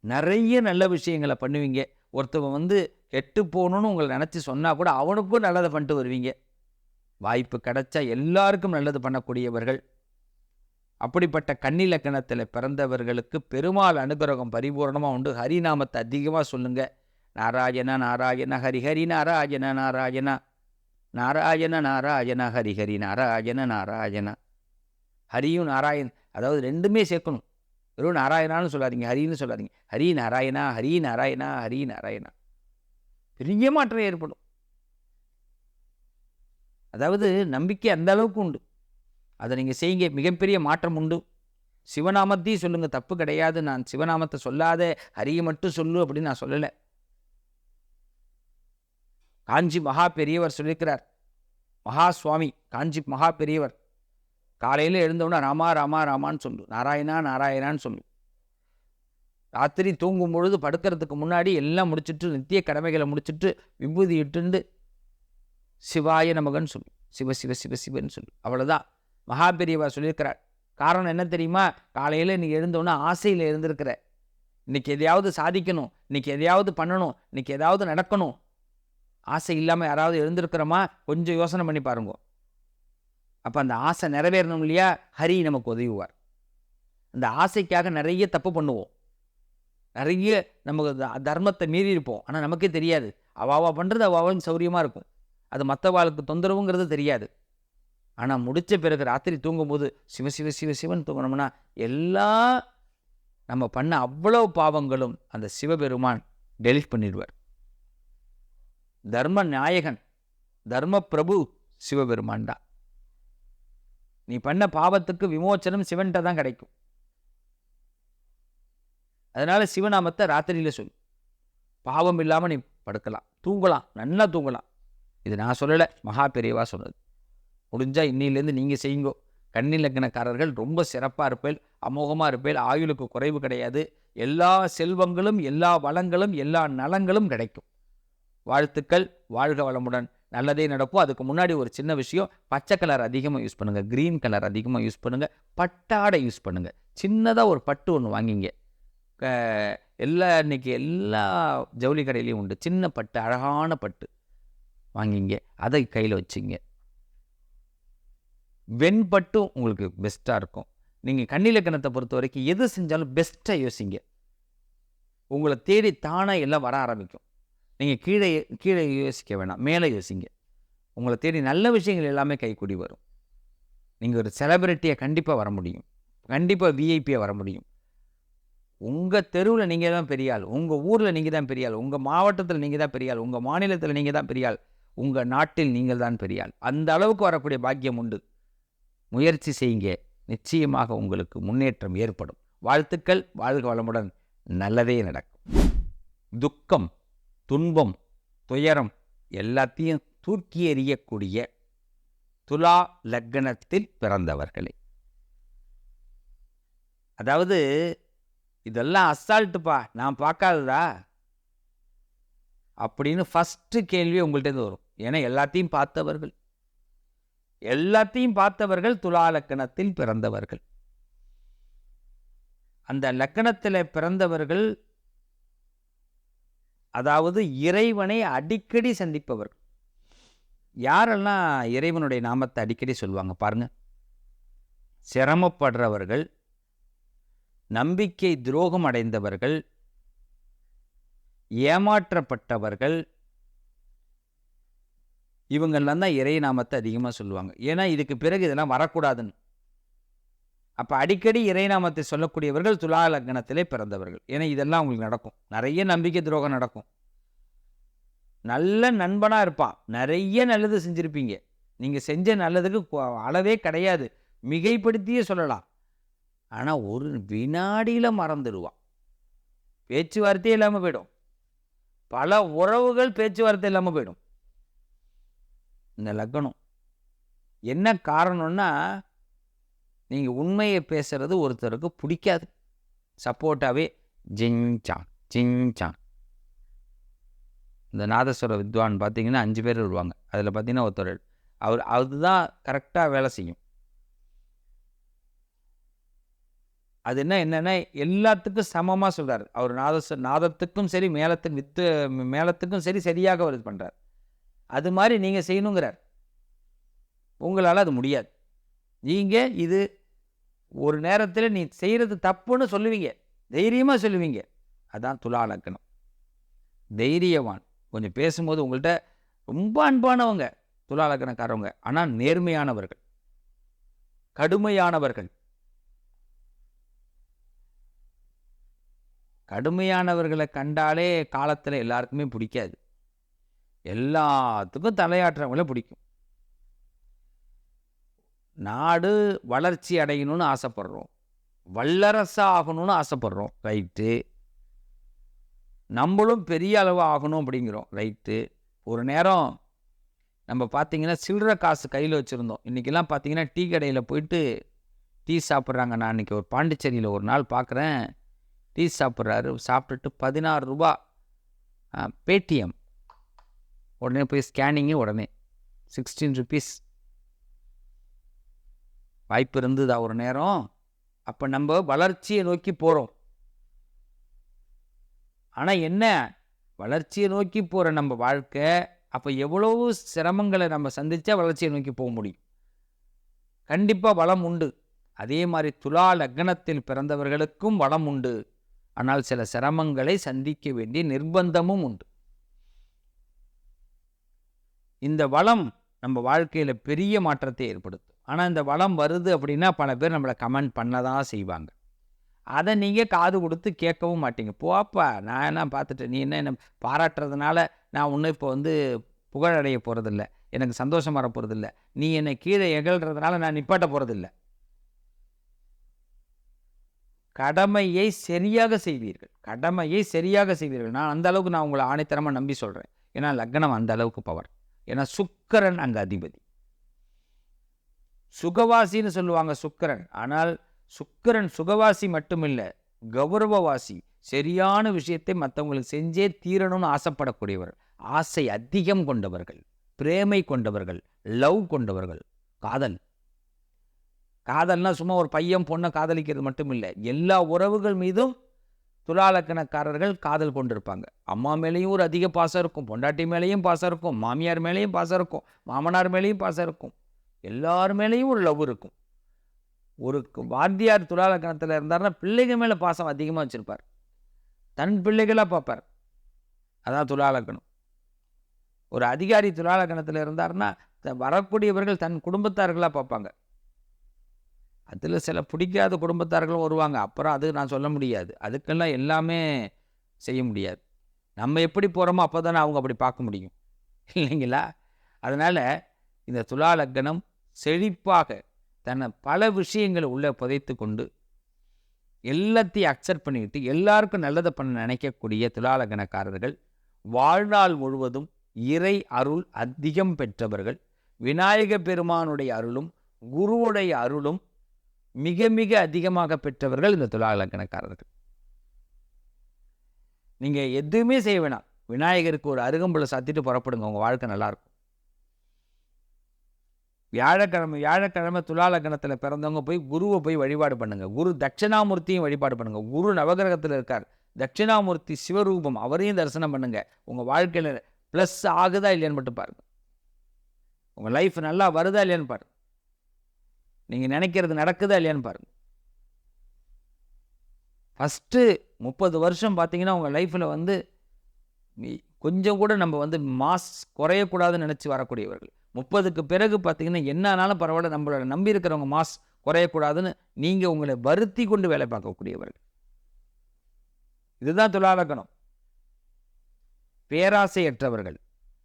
நிறைய நல்ல விஷயங்களை பண்ணுவீங்க. ஒருத்தவன் கெட்டு போகணுன்னு உங்களை நினச்சி சொன்னால் கூட அவனுக்கும் நல்லதை பண்ணிட்டு வருவீங்க. வாய்ப்பு கிடைச்சா எல்லாருக்கும் நல்லது பண்ணக்கூடியவர்கள். அப்படிப்பட்ட கன்னி லக்கணத்தில் பிறந்தவர்களுக்கு பெருமாள் அனுகிரகம் பரிபூர்ணமாக உண்டு. ஹரிநாமத்தை அதிகமாக சொல்லுங்க. நாராயண நாராயண ஹரிஹரி நாராயண நாராயண நாராயண நாராயண ஹரிஹரி நாராயண நாராயண. ஹரியும் நாராயண், அதாவது ரெண்டுமே சேர்க்கணும். வெறும் நாராயணான்னு சொல்லாதீங்க, ஹரின்னு சொல்லாதீங்க. ஹரி நாராயணா, ஹரி நாராயணா, ஹரி நாராயணா. பெரிய மாற்றம் ஏற்படும். அதாவது நம்பிக்கை அந்த அளவுக்கு உண்டு. அதை நீங்கள் செய்யுங்க, மிகப்பெரிய மாற்றம் உண்டு. சிவநாமத்தையும் சொல்லுங்கள், தப்பு கிடையாது. நான் சிவநாமத்தை சொல்லாத, ஹரியை மட்டும் சொல்லு அப்படின்னு நான் சொல்லலை. காஞ்சி மகா பெரியவர் சொல்லியிருக்கிறார். மகா சுவாமி காஞ்சி மகா பெரியவர் காலையில் எழுந்தவுடனே ராமா ராமா ராமான்னு சொல்லு, நாராயணா நாராயணான்னு சொல்லு. ராத்திரி தூங்கும் பொழுது படுக்கிறதுக்கு முன்னாடி எல்லாம் முடிச்சுட்டு, நித்திய கடமைகளை முடிச்சுட்டு, விபூதி இட்டுண்டு சிவாய நமகன்னு சொல்லு, சிவ சிவ சிவ சிவன்னு சொல்லு. அவ்வளோதான். மகா பெரியவா சொல்லியிருக்கிறார். காரணம் என்ன தெரியுமா? காலையில் நீ எழுந்தோன்னா ஆசையில் இருந்திருக்கிற. இன்றைக்கி எதையாவது சாதிக்கணும், இன்றைக்கி எதையாவது பண்ணணும், இன்றைக்கி எதாவது நடக்கணும். ஆசை இல்லாமல் யாராவது எழுந்திருக்கிறோமா? கொஞ்சம் யோசனை பண்ணி பாருங்க. அப்போ அந்த ஆசை நிறைவேறணும் இல்லையா? ஹரி நமக்கு உதவுவார். அந்த ஆசைக்காக நிறைய தப்பு பண்ணுவோம், நிறைய நமக்கு தர்மத்தை மீறி இருப்போம். ஆனால் நமக்கே தெரியாது. அவாவா பண்ணுறது அவாவும் சௌரியமாக இருக்கும். அது மற்றவாளுக்கு தொந்தரவுங்கிறது தெரியாது. ஆனால் முடித்த பிறகு ராத்திரி தூங்கும்போது சிவ சிவ சிவ சிவன் தூங்கணும்னா எல்லாம் நம்ம பண்ண அவ்வளோ பாவங்களும் அந்த சிவபெருமான் டெலிட் பண்ணிடுவார். தர்ம நாயகன், தர்ம பிரபு சிவபெருமான் தான். நீ பண்ண பாவத்துக்கு விமோச்சனம் சிவன்கிட்ட தான் கிடைக்கும். அதனால சிவநாமத்தை ராத்திரியில் சொல்லு. பாவம் இல்லாமல் நீ படுக்கலாம், தூங்கலாம், நல்லா தூங்கலாம். இது நான் சொல்லலை, மகா பெரியவா சொன்னது. முடிஞ்சால் இன்னிலேருந்து நீங்கள் செய்யுங்கோ. கன்னி லக்னக்காரர்கள் ரொம்ப சிறப்பாக இருப்பேன், அமோகமாக இருப்பேன். ஆயுளுக்கு குறைவு கிடையாது. எல்லா செல்வங்களும், எல்லா வளங்களும், எல்லா நலங்களும் கிடைக்கும். வாழ்த்துக்கள். வாழ்க வளமுடன். நல்லதே நடப்போம். அதுக்கு முன்னாடி ஒரு சின்ன விஷயம், பச்சை கலர் அதிகமாக யூஸ் பண்ணுங்கள், க்ரீன் கலர் அதிகமாக யூஸ் பண்ணுங்கள், பட்டாடை யூஸ் பண்ணுங்கள். சின்னதாக ஒரு பட்டு ஒன்று வாங்கிங்க. இன்னைக்கு எல்லா ஜவுளி கடையிலையும் உண்டு. சின்ன பட்டு, அழகான பட்டு வாங்கிங்க, அதை கையில் வச்சுங்க. வெண்பட்டும் உங்களுக்கு பெஸ்ட்டாக இருக்கும். நீங்கள் கன்னி லக்னத்தை பொறுத்த வரைக்கும் எது செஞ்சாலும் பெஸ்ட்டாக யோசிங்க. உங்களை தேடி தானாக எல்லாம் வர ஆரம்பிக்கும். நீங்கள் கீழே கீழே யோசிக்க வேணாம், மேலே யோசிங்க. உங்களை தேடி நல்ல விஷயங்கள் எல்லாமே கைக்கூடி வரும். நீங்கள் ஒரு செலிபிரிட்டியாக கண்டிப்பாக வர முடியும், கண்டிப்பாக விஐபியாக வர முடியும். உங்கள் தெருவில் நீங்கள் தான் பெரிய ஆள், உங்கள் ஊரில் நீங்கள் தான் பெரிய ஆள், உங்கள் மாவட்டத்தில் நீங்கள் தான் பெரிய ஆள், உங்கள் மாநிலத்தில் நீங்கள் தான் பெரிய ஆள், உங்கள் நாட்டில் நீங்கள் தான் பெரிய ஆள். அந்த அளவுக்கு வரக்கூடிய பாக்கியம் உண்டு. முயற்சி செய்யுங்க, நிச்சயமாக உங்களுக்கு முன்னேற்றம் ஏற்படும். வாழ்த்துக்கள். வாழ்க வளமுடன். நல்லதே நடக்கும். துக்கம், துன்பம், துயரம் எல்லாத்தையும் தூக்கி எறியக்கூடிய துலா லக்னத்தில் பிறந்தவர்களே. அதாவது இதெல்லாம் அசால்ட்டுப்பா, நான் பார்க்காததா? அப்படின்னு ஃபஸ்ட்டு கேள்வி உங்கள்கிட்ட வரும். ஏன்னா எல்லாத்தையும் பார்த்தவர்கள் துலா லக்கணத்தில் பிறந்தவர்கள். அந்த லக்கணத்தில் பிறந்தவர்கள் அதாவது இறைவனை அடிக்கடி சந்திப்பவர்கள். யாரெல்லாம் இறைவனுடைய நாமத்தை அடிக்கடி சொல்லுவாங்க பாருங்க. சிரமப்படுறவர்கள், நம்பிக்கை துரோகம் அடைந்தவர்கள், ஏமாற்றப்பட்டவர்கள், இவங்கெல்லாம் தான் இறை நாமத்தை அதிகமாக சொல்லுவாங்க. ஏன்னா இதுக்கு பிறகு இதெல்லாம் வரக்கூடாதுன்னு. அப்போ அடிக்கடி இறை நாமத்தை சொல்லக்கூடியவர்கள் துலா லக்னத்திலே பிறந்தவர்கள். ஏன்னா இதெல்லாம் உங்களுக்கு நடக்கும். நிறைய நம்பிக்கை துரோகம் நடக்கும். நல்ல நண்பனாக இருப்பான், நிறைய நல்லது செஞ்சுருப்பீங்க. நீங்கள் செஞ்ச நல்லதுக்கு அளவே கிடையாது, மிகைப்படுத்தியே சொல்லலாம். ஆனால் ஒரு வினாடியில் மறந்துடுவான். பேச்சுவார்த்தையே இல்லாமல் போயிடும். பல உறவுகள் பேச்சுவார்த்தை இல்லாமல் போயிடும். இந்த லக்னம் என்ன காரணம்னா, நீங்கள் உண்மையை பேசுறது ஒருத்தருக்கு பிடிக்காது. சப்போர்ட்டாகவே ஜிங்சான். இந்த நாதஸ்வர வித்வான் பார்த்தீங்கன்னா 5 பேர் வருவாங்க. அதில் பார்த்தீங்கன்னா ஒருத்தர் அதுதான் கரெக்டாக வேலை செய்யும். அது என்னென்னா எல்லாத்துக்கும் சமமாக சொல்கிறார் அவர். நாதத்துக்கும் சரி, மேளத்துக்கும் சரி சரியாக அவர் இது பண்ணுறார். அது மாதிரி நீங்கள் செய்யணுங்கிறார். உங்களால் அது முடியாது. நீங்கள் இது ஒரு நேரத்தில் நீ செய்கிறது தப்புன்னு சொல்லுவீங்க, தைரியமாக சொல்லுவீங்க. அதான் துலா லக்னம். தைரியவான். கொஞ்சம் பேசும்போது உங்கள்கிட்ட ரொம்ப அன்பானவங்க துலா லக்னக்காரவங்க. ஆனால் நேர்மையானவர்கள், கடுமையானவர்களை கண்டாலே காலத்தில் எல்லாருக்குமே பிடிக்காது. எல்லாத்துக்கும் தலையாட்டுறவங்கள பிடிக்கும். நாடு வளர்ச்சி அடையணும்னு ஆசைப்படுறோம், வல்லரசாக ஆகணும்னு ஆசைப்படுறோம், ரைட்டு. நம்மளும் பெரிய அளவு ஆகணும் அப்படிங்கிறோம், ரைட்டு. ஒரு நேரம் நம்ம பார்த்திங்கன்னா சில்லற காசு கையில் வச்சுருந்தோம். இன்றைக்கெல்லாம் பார்த்திங்கன்னா டீ கடையில் போயிட்டு டீ சாப்பிட்றாங்க. நான் இன்றைக்கி ஒரு பாண்டிச்சேரியில் ஒரு நாள் பார்க்குறேன், டீ சாப்பிட்றாரு. சாப்பிட்டுட்டு 16 ரூபா பேடிஎம், உடனே போய் ஸ்கேனிங்கு, உடனே 16 ருபீஸ். வாய்ப்பு இருந்ததா ஒரு நேரம்? அப்போ நம்ம வளர்ச்சியை நோக்கி போகிறோம். ஆனால் என்ன, வளர்ச்சியை நோக்கி போகிற நம்ம வாழ்க்கை, அப்போ எவ்வளவு சிரமங்களை நம்ம சந்தித்தா வளர்ச்சியை நோக்கி போக முடியும்? கண்டிப்பாக வளம் உண்டு. அதே மாதிரி துலா லக்னத்தில் பிறந்தவர்களுக்கும் வளம் உண்டு. ஆனால் சில சிரமங்களை சந்திக்க வேண்டிய நிர்பந்தமும் உண்டு. இந்த வளம் நம்ம வாழ்க்கையில் பெரிய மாற்றத்தை ஏற்படுத்தும். ஆனால் இந்த வளம் வருது அப்படின்னா பல பேர் நம்மளை கமெண்ட் பண்ண தான் செய்வாங்க. அதை நீங்கள் காது கொடுத்து கேட்கவும் மாட்டீங்க. போப்பா, நான் என்ன பார்த்துட்டு நீ என்ன பாராட்டுறதுனால நான் ஒன்றும் இப்போ புகழடைய போகிறதில்ல, எனக்கு சந்தோஷம் வர போகிறதில்ல. நீ என்னை கீழே எகழ்கிறதுனால நான் நிப்பாட்ட போகிறதில்ல. கடமையை சரியாக செய்வீர்கள், நான் அந்த அளவுக்கு நான் உங்களை ஆணைத்தரமாக நம்பி சொல்கிறேன். ஏன்னா லக்னம் அந்த அளவுக்கு பவர். ஏன்னா சுக்கிரன் அங்கே அதிபதி. சுகவாசின்னு சொல்லுவாங்க சுக்கிரன். ஆனால் சுக்கிரன் சுகவாசி மட்டுமில்லை, கௌரவவாசி. சரியான விஷயத்தை மற்றவங்களுக்கு செஞ்சே தீரணும்னு ஆசைப்படக்கூடியவர், ஆசை அதிகம் கொண்டவர்கள், பிரேமை கொண்டவர்கள், லவ் கொண்டவர்கள். காதல்னா சும்மா ஒரு பையன் பொண்ணை காதலிக்கிறது மட்டும் இல்லை, எல்லா உறவுகள் மீதும் துலா லக்னக்காரர்கள் காதல் கொண்டிருப்பாங்க. அம்மா மேலேயும் ஒரு அதிக பாசம் இருக்கும், பொண்டாட்டி மேலேயும் பாசம் இருக்கும், மாமியார் மேலேயும் பாசம் இருக்கும், மாமனார் மேலேயும் பாசம் இருக்கும், எல்லார் மேலேயும் ஒரு லவ் இருக்கும். ஒரு வாத்தியார் துலா லக்னத்தில் இருந்தார்னா பிள்ளைகள் மேலே பாசம் அதிகமாக வச்சுருப்பார், தன் பிள்ளைகளாக பார்ப்பார். அதான் துலா லக்னம். ஒரு அதிகாரி துலா லக்னத்தில் இருந்தார்னா வரக்கூடியவர்கள் தன் குடும்பத்தார்களாக பார்ப்பாங்க. அதில் சில பிடிக்காத குடும்பத்தார்களும் வருவாங்க, அப்புறம் அது நான் சொல்ல முடியாது. அதுக்கெல்லாம் எல்லாமே செய்ய முடியாது. நம்ம எப்படி போகிறோமோ அப்போ தானே அவங்க அப்படி பார்க்க முடியும், இல்லைங்களா? அதனால் இந்த துலா லக்னம் செழிப்பாக தன்னை பல விஷயங்களை உள்ளே புதைத்து கொண்டு எல்லாத்தையும் அக்செப்ட் பண்ணிக்கிட்டு எல்லாருக்கும் நல்லதை பண்ண நினைக்கக்கூடிய துலா லக்னக்காரர்கள் வாழ்நாள் முழுவதும் இறை அருள் அதிகம் பெற்றவர்கள். விநாயக பெருமானுடைய அருளும் குருவுடைய அருளும் மிக மிக அதிகமாக பெற்றவர்கள் இந்த துலா லக்னக்காரர்கள். நீங்கள் எதுவுமே செய்ய வேணாம், விநாயகருக்கு ஒரு அருகம்புல்லை சாத்திட்டு புறப்படுங்க, உங்கள் வாழ்க்கை நல்லாயிருக்கும். வியாழக்கிழமை துலா லக்னத்தில் பிறந்தவங்க போய் குருவை போய் வழிபாடு பண்ணுங்க. குரு தட்சிணாமூர்த்தியும் வழிபாடு பண்ணுங்க. குரு நவகிரகத்தில் இருக்கார். தட்சிணாமூர்த்தி சிவரூபம், அவரையும் தரிசனம் பண்ணுங்க. உங்கள் வாழ்க்கையில் ப்ளஸ் ஆகுதா இல்லையான்னு மட்டும் பாருங்க. உங்கள் லைஃப் நல்லா வருதா இல்லையான்னு பாருங்க. நீங்கள் நினைக்கிறது நடக்குதா இல்லையான்னு பாருங்க. ஃபஸ்ட்டு 30 வருஷம் பார்த்தீங்கன்னா உங்கள் லைஃப்பில் வந்து கொஞ்சம் கூட நம்ம வந்து மாஸ் குறையக்கூடாதுன்னு நினச்சி வரக்கூடியவர்கள். 30க்கு பிறகு பார்த்தீங்கன்னா என்ன ஆனாலும் பரவாயில்ல, நம்மளோட நம்பி இருக்கிறவங்க மாஸ் குறையக்கூடாதுன்னு நீங்கள் உங்களை வருத்தி கொண்டு வேலை பார்க்கக்கூடியவர்கள். இதுதான் துலா லக்னம். பேராசையற்றவர்கள்,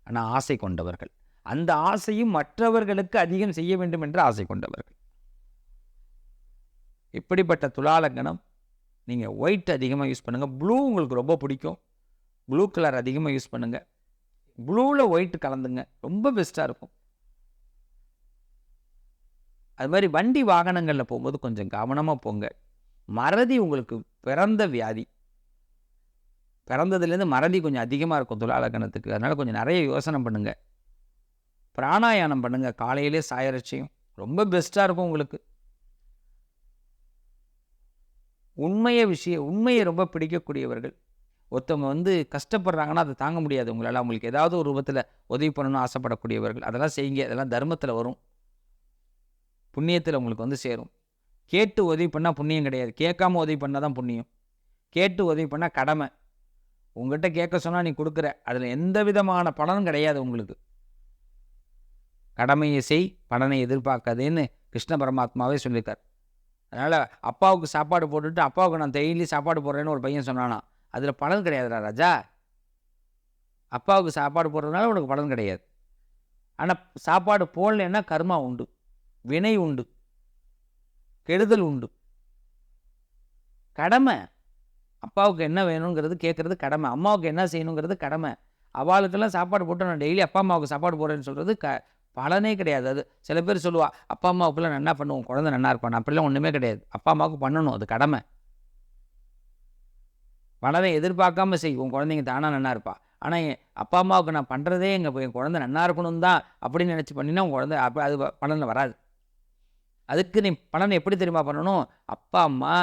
ஆனால் ஆசை கொண்டவர்கள். அந்த ஆசையும் மற்றவர்களுக்கு அதிகம் செய்ய வேண்டும் என்று ஆசை கொண்டவர்கள். இப்படிப்பட்ட துலா லக்னம். நீங்கள் ஒயிட் அதிகமாக யூஸ் பண்ணுங்கள். ப்ளூ உங்களுக்கு ரொம்ப பிடிக்கும், ப்ளூ கலர் அதிகமாக யூஸ் பண்ணுங்கள். ப்ளூவில் ஒயிட் கலந்துங்க, ரொம்ப பெஸ்ட்டாக இருக்கும். அது மாதிரி வண்டி வாகனங்களில் போகும்போது கொஞ்சம் கவனமாக போங்க. மறதி உங்களுக்கு பிறந்த வியாதி, பிறந்ததுலேருந்து மறதி கொஞ்சம் அதிகமாக இருக்கும் துலா லக்னத்துக்கு. அதனால் கொஞ்சம் நிறைய யோசனை பண்ணுங்கள். பிராணாயாமம் பண்ணுங்கள், காலையிலே சாயரட்சியும் ரொம்ப பெஸ்ட்டாக இருக்கும் உங்களுக்கு. உண்மையை ரொம்ப பிடிக்கக்கூடியவர்கள். ஒருத்தவங்க வந்து கஷ்டப்படுறாங்கன்னா அதை தாங்க முடியாது உங்களால். அவங்களுக்கு ஏதாவது ஒரு ரூபத்தில் உதவி பண்ணணும்னு ஆசைப்படக்கூடியவர்கள். அதெல்லாம் செய்யுங்க. அதெல்லாம் தர்மத்தில் வரும், புண்ணியத்தில் உங்களுக்கு வந்து சேரும். கேட்டு உதவி பண்ணால் புண்ணியம் கிடையாது, கேட்காம உதவி பண்ணால் தான் புண்ணியம். கேட்டு உதவி பண்ணால் கடமை. உங்கள்கிட்ட கேட்க சொன்னால் நீ கொடுக்குற, அதில் எந்த விதமான பலனும் கிடையாது உங்களுக்கு. கடமையை செய், பலனை எதிர்பார்க்காதேன்னு கிருஷ்ண பரமாத்மாவே சொல்லியிருக்கார். அதனால் அப்பாவுக்கு சாப்பாடு போட்டுட்டு அப்பாவுக்கு நான் டெய்லி சாப்பாடு போடுறேன்னு ஒரு பையன் சொன்னானா, அதில் பலன் கிடையாதுடா ராஜா. அப்பாவுக்கு சாப்பாடு போடுறதுனால உனக்கு பலன் கிடையாது. ஆனால் சாப்பாடு போடலைன்னா கர்மா உண்டு, வினை உண்டு, கெடுதல் உண்டு. கடமை. அப்பாவுக்கு என்ன வேணுங்கிறது கேட்குறது கடமை, அம்மாவுக்கு என்ன செய்யணுங்கிறது கடமை. அவளுக்கெல்லாம் சாப்பாடு போட்டு நான் டெய்லி அப்பா அம்மாவுக்கு சாப்பாடு போடுறேன்னு சொல்கிறது பலனே கிடையாது. அது சில பேர் சொல்லுவா, அப்பா அம்மாவுக்குலாம் நன்னா பண்ணுவோம், குழந்தை நன்னா இருப்பான். அப்படிலாம் ஒன்றுமே கிடையாது. அப்பா அம்மாவுக்கு பண்ணணும், அது கடமை. பலனை எதிர்பார்க்காம செய், உன் குழந்தைங்க தானாக நன்னா இருப்பா. ஆனால் அப்பா அம்மாவுக்கு நான் பண்ணுறதே என் குழந்தை நன்னா இருக்கணும் தான் அப்படின்னு நினச்சி பண்ணினா உன் குழந்தை அப்போ அது பலனில் வராது. அதுக்கு நீ பலனை எப்படி தெரியுமா பண்ணணும்? அப்பா அம்மா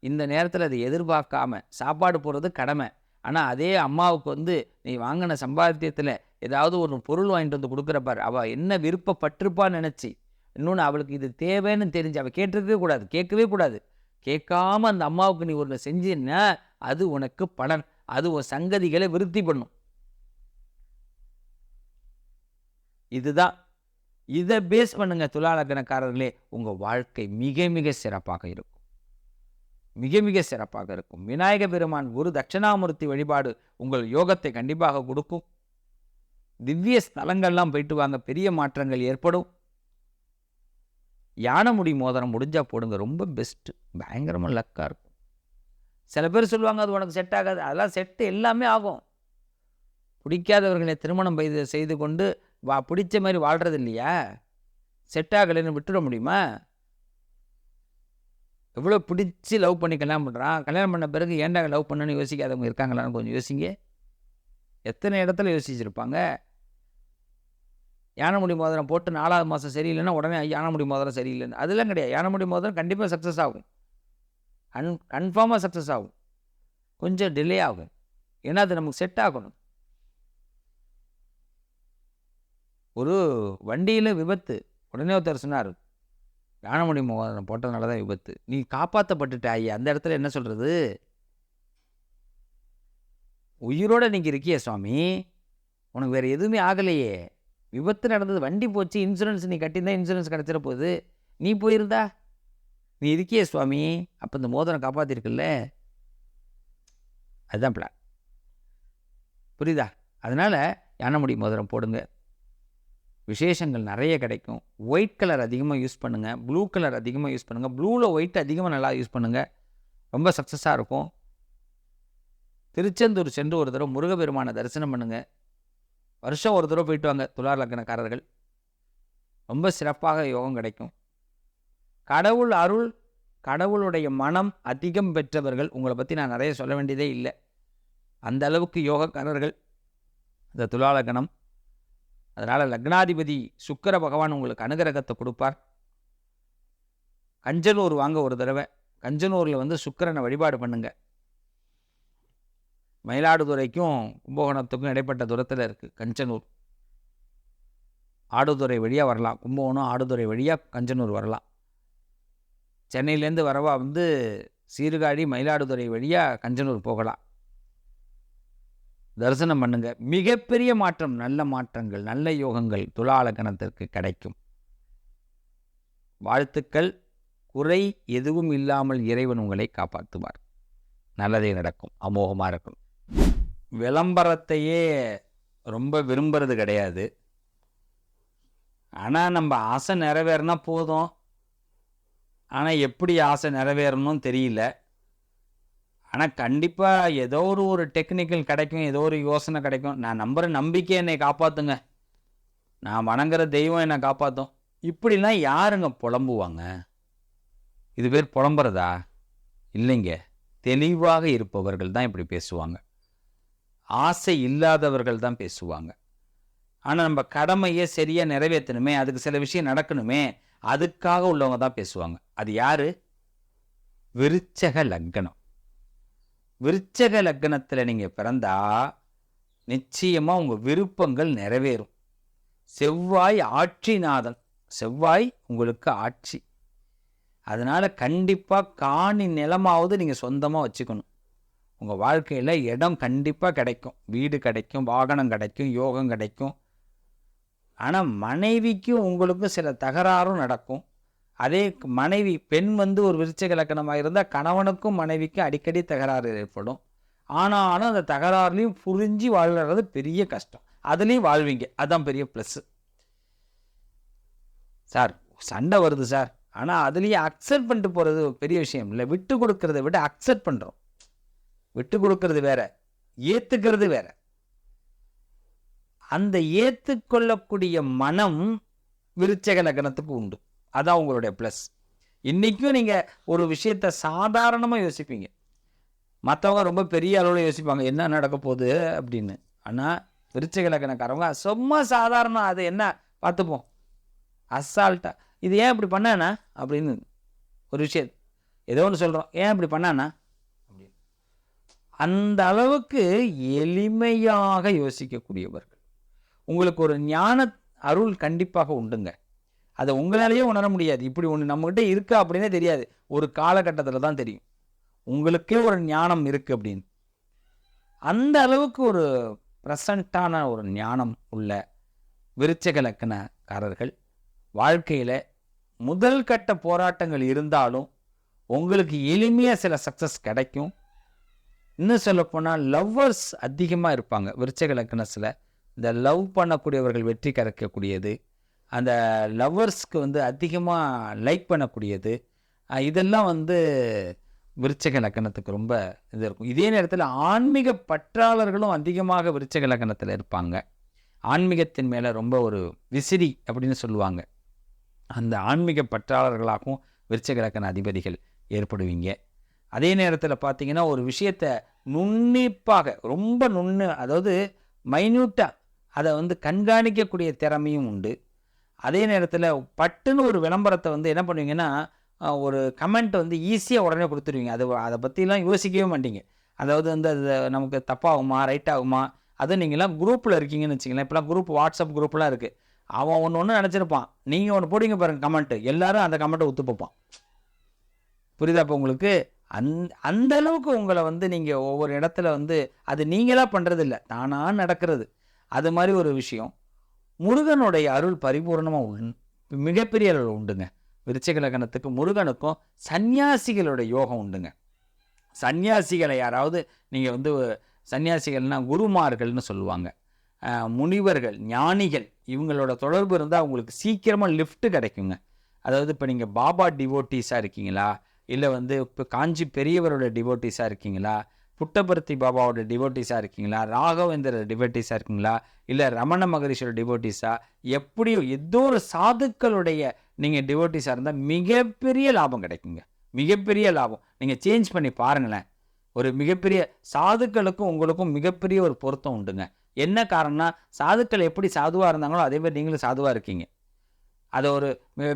இந்த நேரத்தில் அதை எதிர்பார்க்காம சாப்பாடு போடுறது கடமை. ஆனால் அதே அம்மாவுக்கு வந்து நீ வாங்கின சம்பாத்தியத்தில் ஏதாவது ஒரு பொருள் வாங்கிட்டு வந்து கொடுக்குறப்பார், அவள் என்ன விருப்பப்பட்டிருப்பான்னு நினச்சி, இன்னொன்று அவளுக்கு இது தேவைன்னு தெரிஞ்சு அவள் கேட்கவே கூடாது. கேட்காம அந்த அம்மாவுக்கு நீ ஒன்று செஞ்சின்னா அது உனக்கு பலன். அது உன் சங்கதிகளை விருத்தி பண்ணும். இதுதான். இதை பேஸ் பண்ணுங்க துலா லக்னக்காரர்களே, உங்கள் வாழ்க்கை மிக மிக சிறப்பாக இருக்கும், மிக மிக சிறப்பாக இருக்கும். விநாயக பெருமான் குரு தட்சிணாமூர்த்தி வழிபாடு உங்கள் யோகத்தை கண்டிப்பாக கொடுக்கும். திவ்ய ஸ்தலங்கள்லாம் போயிட்டு வாங்க, பெரிய மாற்றங்கள் ஏற்படும். யானைமுடி மோதிரம் முடிஞ்சா போடுங்க, ரொம்ப பெஸ்ட்டு, பயங்கரமாக லக்காக இருக்கும். சில பேர் சொல்லுவாங்க அது உனக்கு செட் ஆகாது, அதெல்லாம் செட்டு எல்லாமே ஆகும். பிடிக்காதவர்களை திருமணம் செய்து கொண்டு பிடிச்ச மாதிரி வாழ்கிறது இல்லையா? செட் ஆகலைன்னு விட்டுட முடியுமா? எவ்வளோ பிடிச்சி லவ் பண்ணி கல்யாணம் பண்ணுறான், கல்யாணம் பண்ண பிறகு ஏன்டா லவ் பண்ணணும்னு யோசிக்காதவங்க இருக்காங்களான்னு கொஞ்சம் யோசிங்க. எத்தனை இடத்துல யோசிச்சிருப்பாங்க. யானைமுடி மோதிரம் போட்டு 4வது மாதம் சரியில்லைன்னா உடனே யானைமுடி மோதிரம் சரியில்லைன்னு, அதெல்லாம் கிடையாது. யானைமுடி மோதிரம் கண்டிப்பாக சக்ஸஸ் ஆகும், கன்ஃபார்மாக சக்ஸஸ் ஆகும். கொஞ்சம் டிலே ஆகும், ஏன்னா அது நமக்கு செட் ஆகணும். ஒரு வண்டியில் விபத்து, உடனே ஒருத்தர் சொன்னார், யானைமுடி மோதிரம் போட்டதுனால தான் விபத்து. நீ காப்பாற்றப்பட்டுட்டாய், அந்த இடத்துல என்ன சொல்கிறது? உயிரோடு நீங்கள் இருக்கியே சுவாமி, உனக்கு வேறு எதுவுமே ஆகலையே, விபத்து நடந்தது, வண்டி போச்சு, இன்சூரன்ஸ் நீ கட்டியிருந்தா இன்சூரன்ஸ் கிடச்சிட போகுது, நீ போயிருந்தா நீ இருக்கியே சுவாமி, அப்போ இந்த மோதிரம் காப்பாற்றிருக்குல்ல. அதுதான் பிளான், புரியுதா? அதனால் யானைமுடி மோதிரம் போடுங்க, விசேஷங்கள் நிறைய கிடைக்கும். ஒயிட் கலர் அதிகமாக யூஸ் பண்ணுங்கள், ப்ளூ கலர் அதிகமாக யூஸ் பண்ணுங்கள். ப்ளூவில் ஒயிட் அதிகமாக நல்லா யூஸ் பண்ணுங்கள், ரொம்ப சக்ஸஸாக இருக்கும். திருச்செந்தூர் சென்று ஒரு தடவை முருகப்பெருமானை தரிசனம் பண்ணுங்கள். வருஷம் ஒரு தடவை போயிட்டு வாங்க துலா லக்னக்காரர்கள், ரொம்ப சிறப்பாக யோகம் கிடைக்கும். கடவுள் அருள், கடவுளுடைய மனம் அதிகம் பெற்றவர்கள். உங்களை பற்றி நான் நிறைய சொல்ல வேண்டியதே இல்லை. அந்த அளவுக்கு யோகக்காரர்கள் இந்த துலா லக்னம். அதனால் லக்னாதிபதி சுக்கிர பகவான் உங்களுக்கு அனுகிரகத்தை கொடுப்பார். கஞ்சனூர் வாங்க ஒரு தடவை. கஞ்சனூரில் வந்து சுக்கிரனை வழிபாடு பண்ணுங்க. மயிலாடுதுறைக்கும் கும்பகோணத்துக்கும் இடைப்பட்ட தூரத்தில் இருக்குது கஞ்சனூர். ஆடுதுறை வழியாக வரலாம். கும்பகோணம் ஆடுதுறை வழியாக கஞ்சனூர் வரலாம். சென்னையிலேருந்து வரவா வந்து சீர்காழி மயிலாடுதுறை வழியாக கஞ்சனூர் போகலாம். தரிசனம் பண்ணுங்க. மிகப்பெரிய மாற்றம், நல்ல மாற்றங்கள், நல்ல யோகங்கள் துலா லக்னத்திற்கு கிடைக்கும். வாழ்த்துக்கள். குறை எதுவும் இல்லாமல் இறைவன் உங்களை காப்பாற்றுவார். நல்லதே நடக்கும். அமோகமாக இருக்கணும். விளம்பரத்தையே ரொம்ப விரும்புறது கிடையாது. ஆனால் நம்ம ஆசை நிறைவேறினா போதும். ஆனால் எப்படி ஆசை நிறைவேறணும்னு தெரியல. ஆனால் கண்டிப்பாக ஏதோ ஒரு டெக்னிக்கல் கிடைக்கும், ஏதோ ஒரு யோசனை கிடைக்கும். நான் நம்புகிற நம்பிக்கை என்னை காப்பாற்றுங்க, நான் வணங்குற தெய்வம் என்னை காப்பாற்றும். இப்படிலாம் யாருங்க புலம்புவாங்க? இது பேர் புலம்புறதா? இல்லைங்க. தெளிவாக இருப்பவர்கள் தான் இப்படி பேசுவாங்க. ஆசை இல்லாதவர்கள் தான் பேசுவாங்க. ஆனால் நம்ம கடமையை சரியாக நிறைவேற்றணுமே, அதுக்கு சில விஷயம் நடக்கணுமே, அதுக்காக உள்ளவங்க தான் பேசுவாங்க. அது யாரு? விருச்சக லக்னம். விருச்சக லக்னத்தில் நீங்கள் பிறந்தா நிச்சயமாக உங்கள் விருப்பங்கள் நிறைவேறும். செவ்வாய் ஆட்சிநாதன். செவ்வாய் உங்களுக்கு ஆட்சி. அதனால் கண்டிப்பாக காணி நிலமாவது நீங்கள் சொந்தமாக வச்சுக்கணும். உங்கள் வாழ்க்கையில் இடம் கண்டிப்பாக கிடைக்கும். வீடு கிடைக்கும், வாகனம் கிடைக்கும், யோகம் கிடைக்கும். ஆனால் மனைவிக்கும் உங்களுக்கும் சில தகராறும் நடக்கும். அதே மனைவி பெண் வந்து ஒரு விருச்சிக லக்னமாக இருந்தால் கணவனுக்கும் மனைவிக்கும் அடிக்கடி தகராறு ஏற்படும். ஆனாலும் அந்த தகராறுலையும் புரிஞ்சு வாழ்கிறது பெரிய கஷ்டம். அதுலேயும் வாழ்வீங்க. அதுதான் பெரிய ப்ளஸ்ஸு. சார் சண்டை வருது சார், ஆனால் அதுலேயே அக்செப்ட் பண்ணிட்டு போகிறது பெரிய விஷயம் இல்லை. விட்டு கொடுக்கறத விட அக்செப்ட் பண்ணுறோம். விட்டு கொடுக்கறது வேற, ஏற்றுக்கிறது வேற. அந்த ஏற்றுக்கொள்ளக்கூடிய மனம் விருச்சிக லக்னத்துக்கு உண்டு. அதான் உங்களுடைய ப்ளஸ். இன்றைக்கும் நீங்கள் ஒரு விஷயத்தை சாதாரணமாக யோசிப்பீங்க. மற்றவங்க ரொம்ப பெரிய அளவில் யோசிப்பாங்க, என்ன நடக்க போகுது அப்படின்னு. ஆனால் விருச்சிக லக்னக்காரவங்க சும்மா சாதாரணம், அது என்ன பார்த்துப்போம், அசால்ட்டாக இது ஏன் இப்படி பண்ணானா அப்படின்னு ஒரு விஷயம் ஏதோ ஒன்று சொல்கிறோம், ஏன் இப்படி பண்ணானா அப்படின்னு. அந்த அளவுக்கு எளிமையாக யோசிக்கக்கூடியவர்கள். உங்களுக்கு ஒரு ஞான அருள் கண்டிப்பாக உண்டுங்க. அதை உங்களாலேயே உணர முடியாது. இப்படி ஒன்று நம்மகிட்ட இருக்கா அப்படின்னே தெரியாது. ஒரு காலகட்டத்தில் தான் தெரியும் உங்களுக்கே ஒரு ஞானம் இருக்குது அப்படின்னு. அந்த அளவுக்கு ஒரு ப்ரெசண்ட்டான ஒரு ஞானம் உள்ள விருச்சிக லக்னக்காரர்கள் வாழ்க்கையில் முதல் கட்ட போராட்டங்கள் இருந்தாலும் உங்களுக்கு எளிமையாக சில சக்ஸஸ் கிடைக்கும். இன்னும் சொல்லப்போனால் லவ்வர்ஸ் அதிகமாக இருப்பாங்க விருச்சிக லக்னத்தில். இந்த லவ் பண்ணக்கூடியவர்கள் வெற்றி கிடைக்கக்கூடியது, அந்த லவ்வர்ஸ்க்கு வந்து அதிகமாக லைக் பண்ணக்கூடியது, இதெல்லாம் வந்து விருச்சிக லக்னத்துக்கு ரொம்ப இது இருக்கும். இதே நேரத்தில் ஆன்மீக பற்றாளர்களும் அதிகமாக விருச்சிக லக்னத்தில் இருப்பாங்க. ஆன்மீகத்தின் மேலே ரொம்ப ஒரு விசிறி அப்படின்னு சொல்லுவாங்க. அந்த ஆன்மீக பற்றாளர்களாகவும் விருச்சிக லக்ன அதிபதிகள் ஏற்படுவீங்க. அதே நேரத்தில் பார்த்தீங்கன்னா ஒரு விஷயத்தை நுண்ணிப்பாக ரொம்ப அதாவது மைன்யூட்டாக அதை வந்து கண்காணிக்கக்கூடிய திறமையும் உண்டு. அதே நேரத்தில் பட்டுன்னு ஒரு விளம்பரத்தை வந்து என்ன பண்ணுவீங்கன்னா, ஒரு கமெண்ட் வந்து ஈஸியாக உடனே கொடுத்துருவீங்க. அதை பற்றிலாம் யோசிக்கவே மாட்டீங்க. அதாவது வந்து அது நமக்கு தப்பாகுமா ரைட் ஆகுமா, அதுவும் நீங்களாம் குரூப்பில் இருக்கீங்கன்னு வச்சிங்களேன். இப்போலாம் குரூப் வாட்ஸ்அப் குரூப்லாம் இருக்குது. அவன் ஒன்று நினச்சிருப்பான், நீங்கள் ஒன்று போடுங்க பாருங்கள் கமெண்ட்டு, எல்லோரும் அந்த கமெண்ட்டை ஒத்துப்போப்பான். புரியுதா? இப்போ உங்களுக்கு அந்த அளவுக்கு உங்களை வந்து நீங்கள் ஒவ்வொரு இடத்துல வந்து அது நீங்களாக பண்ணுறது இல்லை, தானாக நடக்கிறது. அது மாதிரி ஒரு விஷயம் முருகனுடைய அருள் பரிபூர்ணமாக மிகப்பெரிய அளவில் உண்டுங்க. விருச்சிக லக்னத்துக்கு முருகனுக்கும் சன்னியாசிகளோட யோகம் உண்டுங்க. சன்னியாசிகளை யாராவது நீங்கள் வந்து சன்னியாசிகள்னால் குருமார்கள்னு சொல்லுவாங்க, முனிவர்கள், ஞானிகள், இவங்களோட தொடர்பு இருந்தால் அவங்களுக்கு சீக்கிரமாக லிஃப்ட் கிடைக்குங்க. அதாவது இப்போ நீங்கள் பாபா டிவோட்டிஸாக இருக்கீங்களா, இல்லை வந்து இப்போ காஞ்சி பெரியவரோட டிவோட்டிஸாக இருக்கீங்களா, புட்டபர்த்தி பாபாவோட டிவோட்டிஸாக இருக்கீங்களா, ராகவேந்திர டிவோட்டிஸாக இருக்கீங்களா, இல்லை ரமண மகரிஷியோட டிவோட்டிஸாக, எப்படியோ ஏதோ ஒரு சாதுக்களுடைய நீங்கள் டிவோட்டிஸாக இருந்தால் மிகப்பெரிய லாபம் கிடைக்குங்க. மிகப்பெரிய லாபம். நீங்கள் சேஞ்ச் பண்ணி பாருங்களேன். ஒரு மிகப்பெரிய சாதுக்களுக்கும் உங்களுக்கும் மிகப்பெரிய ஒரு பொருத்தம் உண்டுங்க. என்ன காரணம்னா, சாதுக்கள் எப்படி சாதுவாக இருந்தாங்களோ அதே மாதிரி நீங்களும் சாதுவாக இருக்கீங்க. அதை ஒரு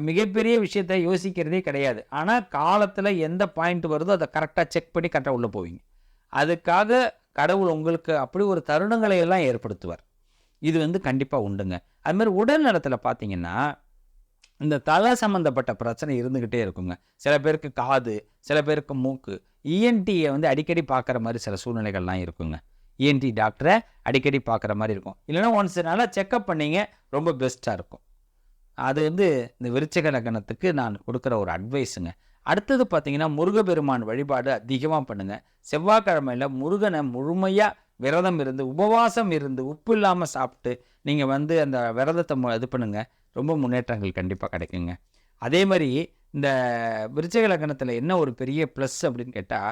மிகப்பெரிய விஷயத்தை யோசிக்கிறதே கிடையாது. ஆனால் காலத்தில் எந்த பாயிண்ட் வருதோ அதை கரெக்டாக செக் பண்ணி கரெக்டாக உள்ளே போவீங்க. அதுக்காக கடவுள் உங்களுக்கு அப்படி ஒரு தருணங்களை எல்லாம் ஏற்படுத்துவார். இது வந்து கண்டிப்பாக உண்டுங்க. அதுமாதிரி உடல் நலத்தில் பார்த்தீங்கன்னா, இந்த தலை சம்மந்தப்பட்ட பிரச்சனை இருந்துக்கிட்டே இருக்குங்க. சில பேருக்கு காது, சில பேருக்கு மூக்கு. இஎன்டியை வந்து அடிக்கடி பார்க்குற மாதிரி சில சூழ்நிலைகள்லாம் இருக்குங்க. இஎன்டி டாக்டரை அடிக்கடி பார்க்குற மாதிரி இருக்கும். இல்லைன்னா ஒன்ஸ் நல்லா செக்கப் பண்ணிங்க, ரொம்ப பெஸ்ட்டாக இருக்கும். அது வந்து இந்த விருச்சிக லக்னத்துக்கு நான் கொடுக்குற ஒரு அட்வைஸுங்க. அடுத்தது பார்த்தீங்கன்னா, முருகப்பெருமான் வழிபாடு அதிகமாக பண்ணுங்கள். செவ்வாய்க்கிழமையில் முருகனை முழுமையாக விரதம் இருந்து, உபவாசம் இருந்து, உப்பு இல்லாமல் சாப்பிட்டு நீங்கள் வந்து அந்த விரதத்தை இது பண்ணுங்கள். ரொம்ப முன்னேற்றங்கள் கண்டிப்பாக கிடைக்குங்க. அதே மாதிரி இந்த விருச்சிக லக்னத்தில் என்ன ஒரு பெரிய ப்ளஸ் அப்படின்னு கேட்டால்,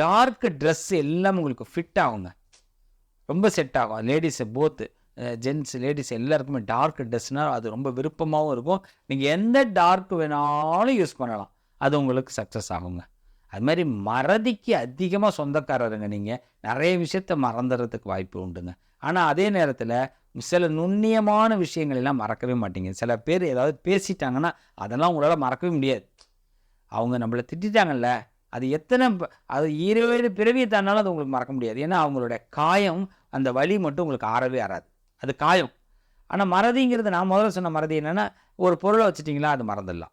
டார்க் ட்ரெஸ் எல்லாம் உங்களுக்கு ஃபிட் ஆகுங்க. ரொம்ப செட் ஆகும். லேடிஸு போத்து ஜென்ட்ஸ், லேடிஸ் எல்லாருக்குமே டார்க் ட்ரெஸ்னால் அது ரொம்ப விருப்பமாகவும் இருக்கும். நீங்கள் எந்த டார்க் வேணாலும் யூஸ் பண்ணலாம். அது உங்களுக்கு சக்ஸஸ் ஆகுங்க. அது மாதிரி மறதிக்கு அதிகமாக சொந்தக்காரருங்க நீங்கள். நிறைய விஷயத்த மறந்துடுறதுக்கு வாய்ப்பு உண்டுங்க. ஆனால் அதே நேரத்தில் சில நுண்ணியமான விஷயங்கள் எல்லாம் மறக்கவே மாட்டீங்க. சில பேர் ஏதாவது பேசிட்டாங்கன்னா அதெல்லாம் உங்களால் மறக்கவே முடியாது. அவங்க நம்மளை திட்டாங்கல்ல, அது அது 27 பிறவியை தாண்டாலும் அது உங்களுக்கு மறக்க முடியாது. ஏன்னா அவங்களோட காயம், அந்த வலி மட்டும் உங்களுக்கு ஆறவே ஆறாது. அது காயம். ஆனால் மறதிங்கிறது நான் முதல்ல சொன்ன மறதி என்னென்னா, ஒரு பொருளை வச்சுட்டிங்களா அது மறந்துடலாம்.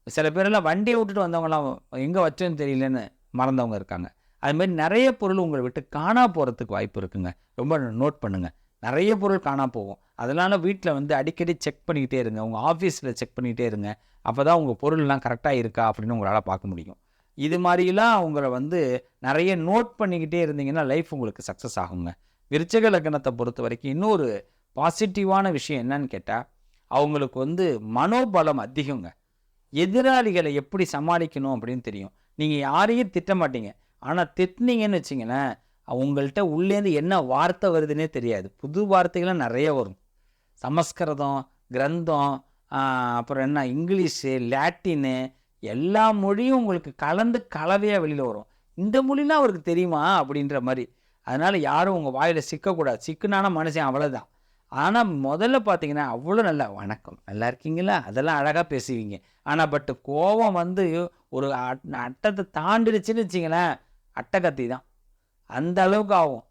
சில பேரெல்லாம் வண்டியை விட்டுட்டு வந்தவங்களாம் எங்கே வச்சோன்னு தெரியலன்னு மறந்தவங்க இருக்காங்க. அதுமாதிரி நிறைய பொருள் உங்களை விட்டு காணா போகிறதுக்கு வாய்ப்பு இருக்குங்க. ரொம்ப நோட் பண்ணுங்கள். நிறைய பொருள் காணா போகும். அதனால் வீட்டில் வந்து அடிக்கடி செக் பண்ணிக்கிட்டே இருங்க. உங்கள் ஆஃபீஸில் செக் பண்ணிக்கிட்டே இருங்க. அப்போ தான் உங்கள் பொருள்லாம் கரெக்டாக இருக்கா அப்படின்னு உங்களால் பார்க்க முடியும். இது மாதிரிலாம் அவங்கள வந்து நிறைய நோட் பண்ணிக்கிட்டே இருந்தீங்கன்னா லைஃப் உங்களுக்கு சக்ஸஸ் ஆகுங்க. விருச்சிக லக்னத்தை பொறுத்த வரைக்கும் இன்னொரு பாசிட்டிவான விஷயம் என்னன்னு கேட்டால், அவங்களுக்கு வந்து மனோபலம் அதிகங்க. எதிராளிகளை எப்படி சமாளிக்கணும் அப்படின்னு தெரியும். நீங்கள் யாரையும் திட்ட மாட்டீங்க. ஆனால் திட்டினீங்கன்னு வச்சிங்களேன், அவங்கள்ட்ட உள்ளேருந்து என்ன வார்த்தை வருதுன்னே தெரியாது. புது வார்த்தைகள்லாம் நிறைய வரும். சமஸ்கிருதம், கிரந்தம், அப்புறம் என்ன இங்கிலீஷு, லாட்டின்னு எல்லா மொழியும் உங்களுக்கு கலந்து கலவையாக வெளியில் வரும். இந்த மொழிலாம் அவருக்கு தெரியுமா அப்படின்ற மாதிரி. அதனால் யாரும் உங்கள் வாயில் சிக்கக்கூடாது. சிக்குனான மனுஷன் அவ்வளோதான். ஆனால் முதல்ல பார்த்தீங்கன்னா அவ்வளோ நல்லா வணக்கம், நல்லா இருக்கீங்களா, அதெல்லாம் அழகாக பேசுவீங்க. ஆனால் கோபம் வந்து ஒரு அட்டத்தை தாண்டிடுச்சுன்னு வச்சிங்களேன், அட்டகத்தி தான். அந்த அளவுக்கு ஆகும்.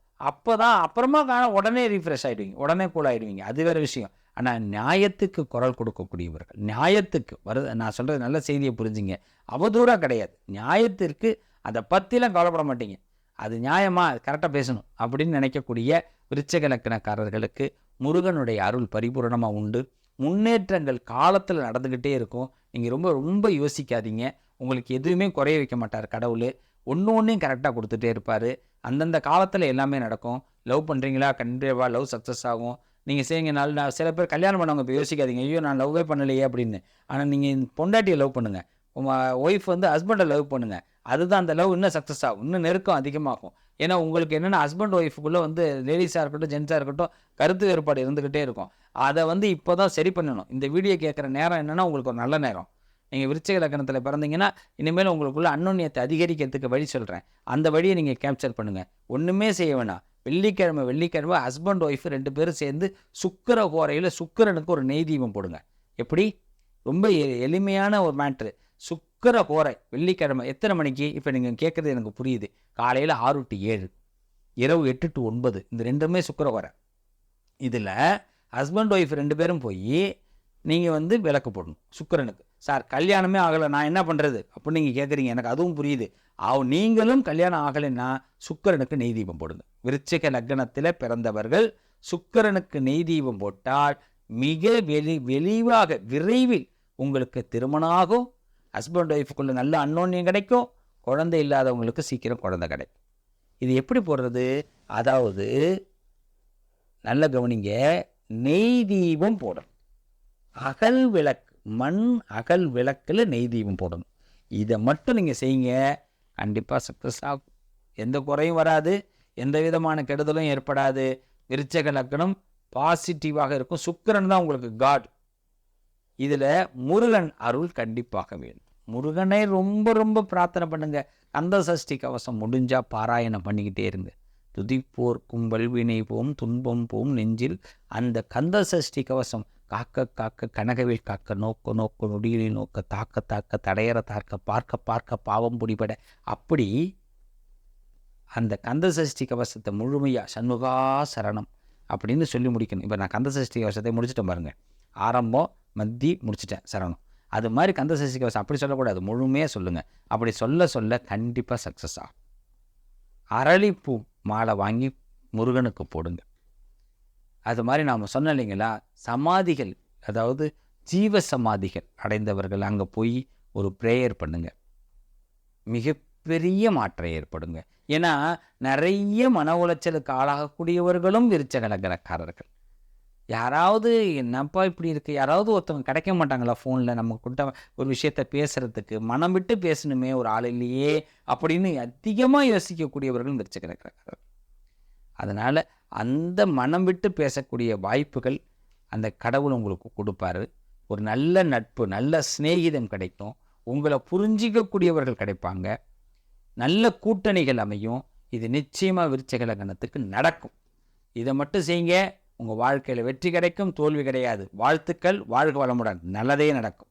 அப்புறமா உடனே ரீஃப்ரெஷ் ஆகிடுவீங்க, உடனே கூல் ஆகிடுவீங்க. அது வேறு விஷயம். ஆனால் நியாயத்துக்கு குரல் கொடுக்கக்கூடியவர்கள், நியாயத்துக்கு நான் சொல்கிறது நல்ல செய்தியை புரிஞ்சுங்க. அவதூறாக கிடையாது. நியாயத்திற்கு அதை பற்றிலாம் கவலைப்பட மாட்டீங்க. அது நியாயமா, கரெக்டாக பேசணும் அப்படின்னு நினைக்கக்கூடிய விருச்சிக லக்னக்காரர்களுக்கு முருகனுடைய அருள் பரிபூரணமாக உண்டு. முன்னேற்றங்கள் காலத்தில் நடந்துக்கிட்டே இருக்கும். நீங்கள் ரொம்ப ரொம்ப யோசிக்காதீங்க. உங்களுக்கு எதுவுமே குறைய வைக்க மாட்டார் கடவுள். ஒன்றையும் கரெக்டாக கொடுத்துட்டே இருப்பார். அந்தந்த காலத்தில் எல்லாமே நடக்கும். லவ் பண்ணுறீங்களா, கண்டிப்பாக லவ் சக்ஸஸ் ஆகும். நீங்கள் செய்யுங்க. நான் சில பேர் கல்யாணம் பண்ணவங்க இப்போ யோசிக்காதீங்க, ஐயோ நான் லவ்வே பண்ணலையே அப்படின்னு. ஆனால் நீங்கள் பொண்டாட்டியை லவ் பண்ணுங்கள், உங்கள் ஒய்ஃப் வந்து ஹஸ்பண்டை லவ் பண்ணுங்கள். அதுதான் அந்த லவ் இன்னும் சக்ஸஸ் ஆகும், இன்னும் நெருக்கம் அதிகமாகும். ஏன்னா உங்களுக்கு என்னென்னா ஹஸ்பண்ட் ஒய்ஃபுக்குள்ளே வந்து லேடிஸாக இருக்கட்டும் ஜென்ஸாக இருக்கட்டும் கருத்து வேறுபாடு இருந்துக்கிட்டே இருக்கும். அதை வந்து இப்போ தான் சரி பண்ணணும். இந்த வீடியோ கேட்குற நேரம் என்னென்னா உங்களுக்கு ஒரு நல்ல நேரம். நீங்கள் விருச்சிக லக்னத்தில் பிறந்தீங்கன்னா இனிமேல் உங்களுக்குள்ள அன்னோன்யத்தை அதிகரிக்கிறதுக்கு வழி சொல்கிறேன். அந்த வழியை நீங்கள் கேப்சர் பண்ணுங்கள். ஒன்றுமே செய்ய வேணாம். வெள்ளிக்கிழமை ஹஸ்பண்ட் ஒய்ஃப் 2 பேரும் சேர்ந்து சுக்கிர ஹோரையில் சுக்கிரனுக்கு ஒரு நெய் தீபம் போடுங்க. எப்படி? ரொம்ப எளிமையான ஒரு மேட்ரு. சுக்கிர ஹோரை வெள்ளிக்கிழமை எத்தனை மணிக்கு? இப்போ நீங்கள் கேட்குறது எனக்கு புரியுது. காலையில் 6 to 7, இரவு 8 to 9, இந்த 2மே சுக்கிர ஹோரை. இதில் ஹஸ்பண்ட் ஒய்ஃப் 2 பேரும் போய் நீங்கள் வந்து விளக்கு போடணும் சுக்கிரனுக்கு. சார் கல்யாணமே ஆகலை, நான் என்ன பண்ணுறது அப்படின்னு நீங்கள் கேட்குறீங்க. எனக்கு அதுவும் புரியுது. நீங்களும் கல்யாணம் ஆகலைன்னா சுக்கிரனுக்கு நெய் தீபம் போடுங்க. விருச்சிக லக்னத்தில் பிறந்தவர்கள் சுக்கிரனுக்கு நெய் தீபம் போட்டால் மிக விரைவில் உங்களுக்கு திருமணம் ஆகும். ஹஸ்பண்ட் ஒய்ஃபுக்குள்ள நல்ல அன்னோன்யம் கிடைக்கும். குழந்தை இல்லாதவங்களுக்கு சீக்கிரம் குழந்தை கிடைக்கும். இது எப்படி போடுறது? அதாவது நல்ல கவனிங்க, நெய் தீபம் போடணும். அகல் விளக்கு, மண் அகல் விளக்கில் நெய் தீபம் போடணும். இதை மட்டும் நீங்கள் செய்யுங்க, கண்டிப்பாக சக்ஸஸ் ஆகும். எந்த குறையும் வராது, எந்த விதமான கெடுதலும் ஏற்படாது. விருச்சிக லக்னம் பாசிட்டிவாக இருக்கும். சுக்கிரன் தான் உங்களுக்கு காட். இதில் முருகன் அருள் கண்டிப்பாக வேணும். முருகனை ரொம்ப ரொம்ப பிரார்த்தனை பண்ணுங்க. கந்த சஷ்டி கவசம் முடிஞ்சால் பாராயணம் பண்ணிக்கிட்டே இருங்க. துதிப்போர்க்கும் வல்வினை போம் துன்பம் போம் நெஞ்சில் அந்த கந்த சஷ்டி கவசம் காக்க காக்க கனகவில் காக்க நோக்க நோக்க நொடியில் நோக்க தாக்க தாக்க தடையற தாக்க பார்க்க பார்க்க பாவம் பிடிபட. அப்படி அந்த கந்த சஷ்டி கவசத்தை முழுமையாக சண்முகா சரணம் அப்படின்னு சொல்லி முடிக்கணும். இப்போ நான் கந்த சஷ்டி கவசத்தை முடிச்சுட்டேன் பாருங்கள். ஆரம்பம் மத்தி முடிச்சிட்டேன் சரணம். அது மாதிரி கந்த சஷ்டி கவசம் அப்படி சொல்லக்கூடாது, முழுமையாக சொல்லுங்கள். அப்படி சொல்ல சொல்ல கண்டிப்பாக சக்ஸஸ் ஆகும். அரளிப்பூ மாலை வாங்கி முருகனுக்கு போடுங்க. அது மாதிரி நாம் சொன்னோம் இல்லைங்களா, சமாதிகள், அதாவது ஜீவ சமாதிகள் அடைந்தவர்கள் அங்கே போய் ஒரு ப்ரேயர் பண்ணுங்க, மிகப்பெரிய மாற்றம் ஏற்படுங்க. ஏன்னா நிறைய மன உளைச்சலுக்கு ஆளாகக்கூடியவர்களும் விருச்சக லக்னக்காரர்கள். யாராவது என்னப்பா இப்படி இருக்குது, யாராவது ஒருத்தவங்க கிடைக்க மாட்டாங்களா ஃபோனில் நம்ம கிட்ட ஒரு விஷயத்த பேசுகிறதுக்கு, மனம் விட்டு பேசணுமே ஒரு ஆள் இல்லையே அப்படின்னு அதிகமாக யோசிக்கக்கூடியவர்கள் விருச்சக லக்னக்காரர்கள். அதனால் அந்த மனம் விட்டு பேசக்கூடிய வாய்ப்புகள் அந்த கடவுள் உங்களுக்கு கொடுப்பாரு. ஒரு நல்ல நட்பு, நல்ல சிநேகிதம் கிடைக்கும், உங்களை புரிஞ்சிக்கக்கூடியவர்கள் கிடைப்பாங்க, நல்ல கூட்டணிகள் அமையும். இது நிச்சயமாக விருச்சக லக்னத்துக்கு நடக்கும். இதை மட்டும் செய்யுங்க, உங்கள் வாழ்க்கையில் வெற்றி கிடைக்கும், தோல்வி கிடையாது. வாழ்த்துக்கள், வாழ்க வளமுடன், நல்லதே நடக்கும்.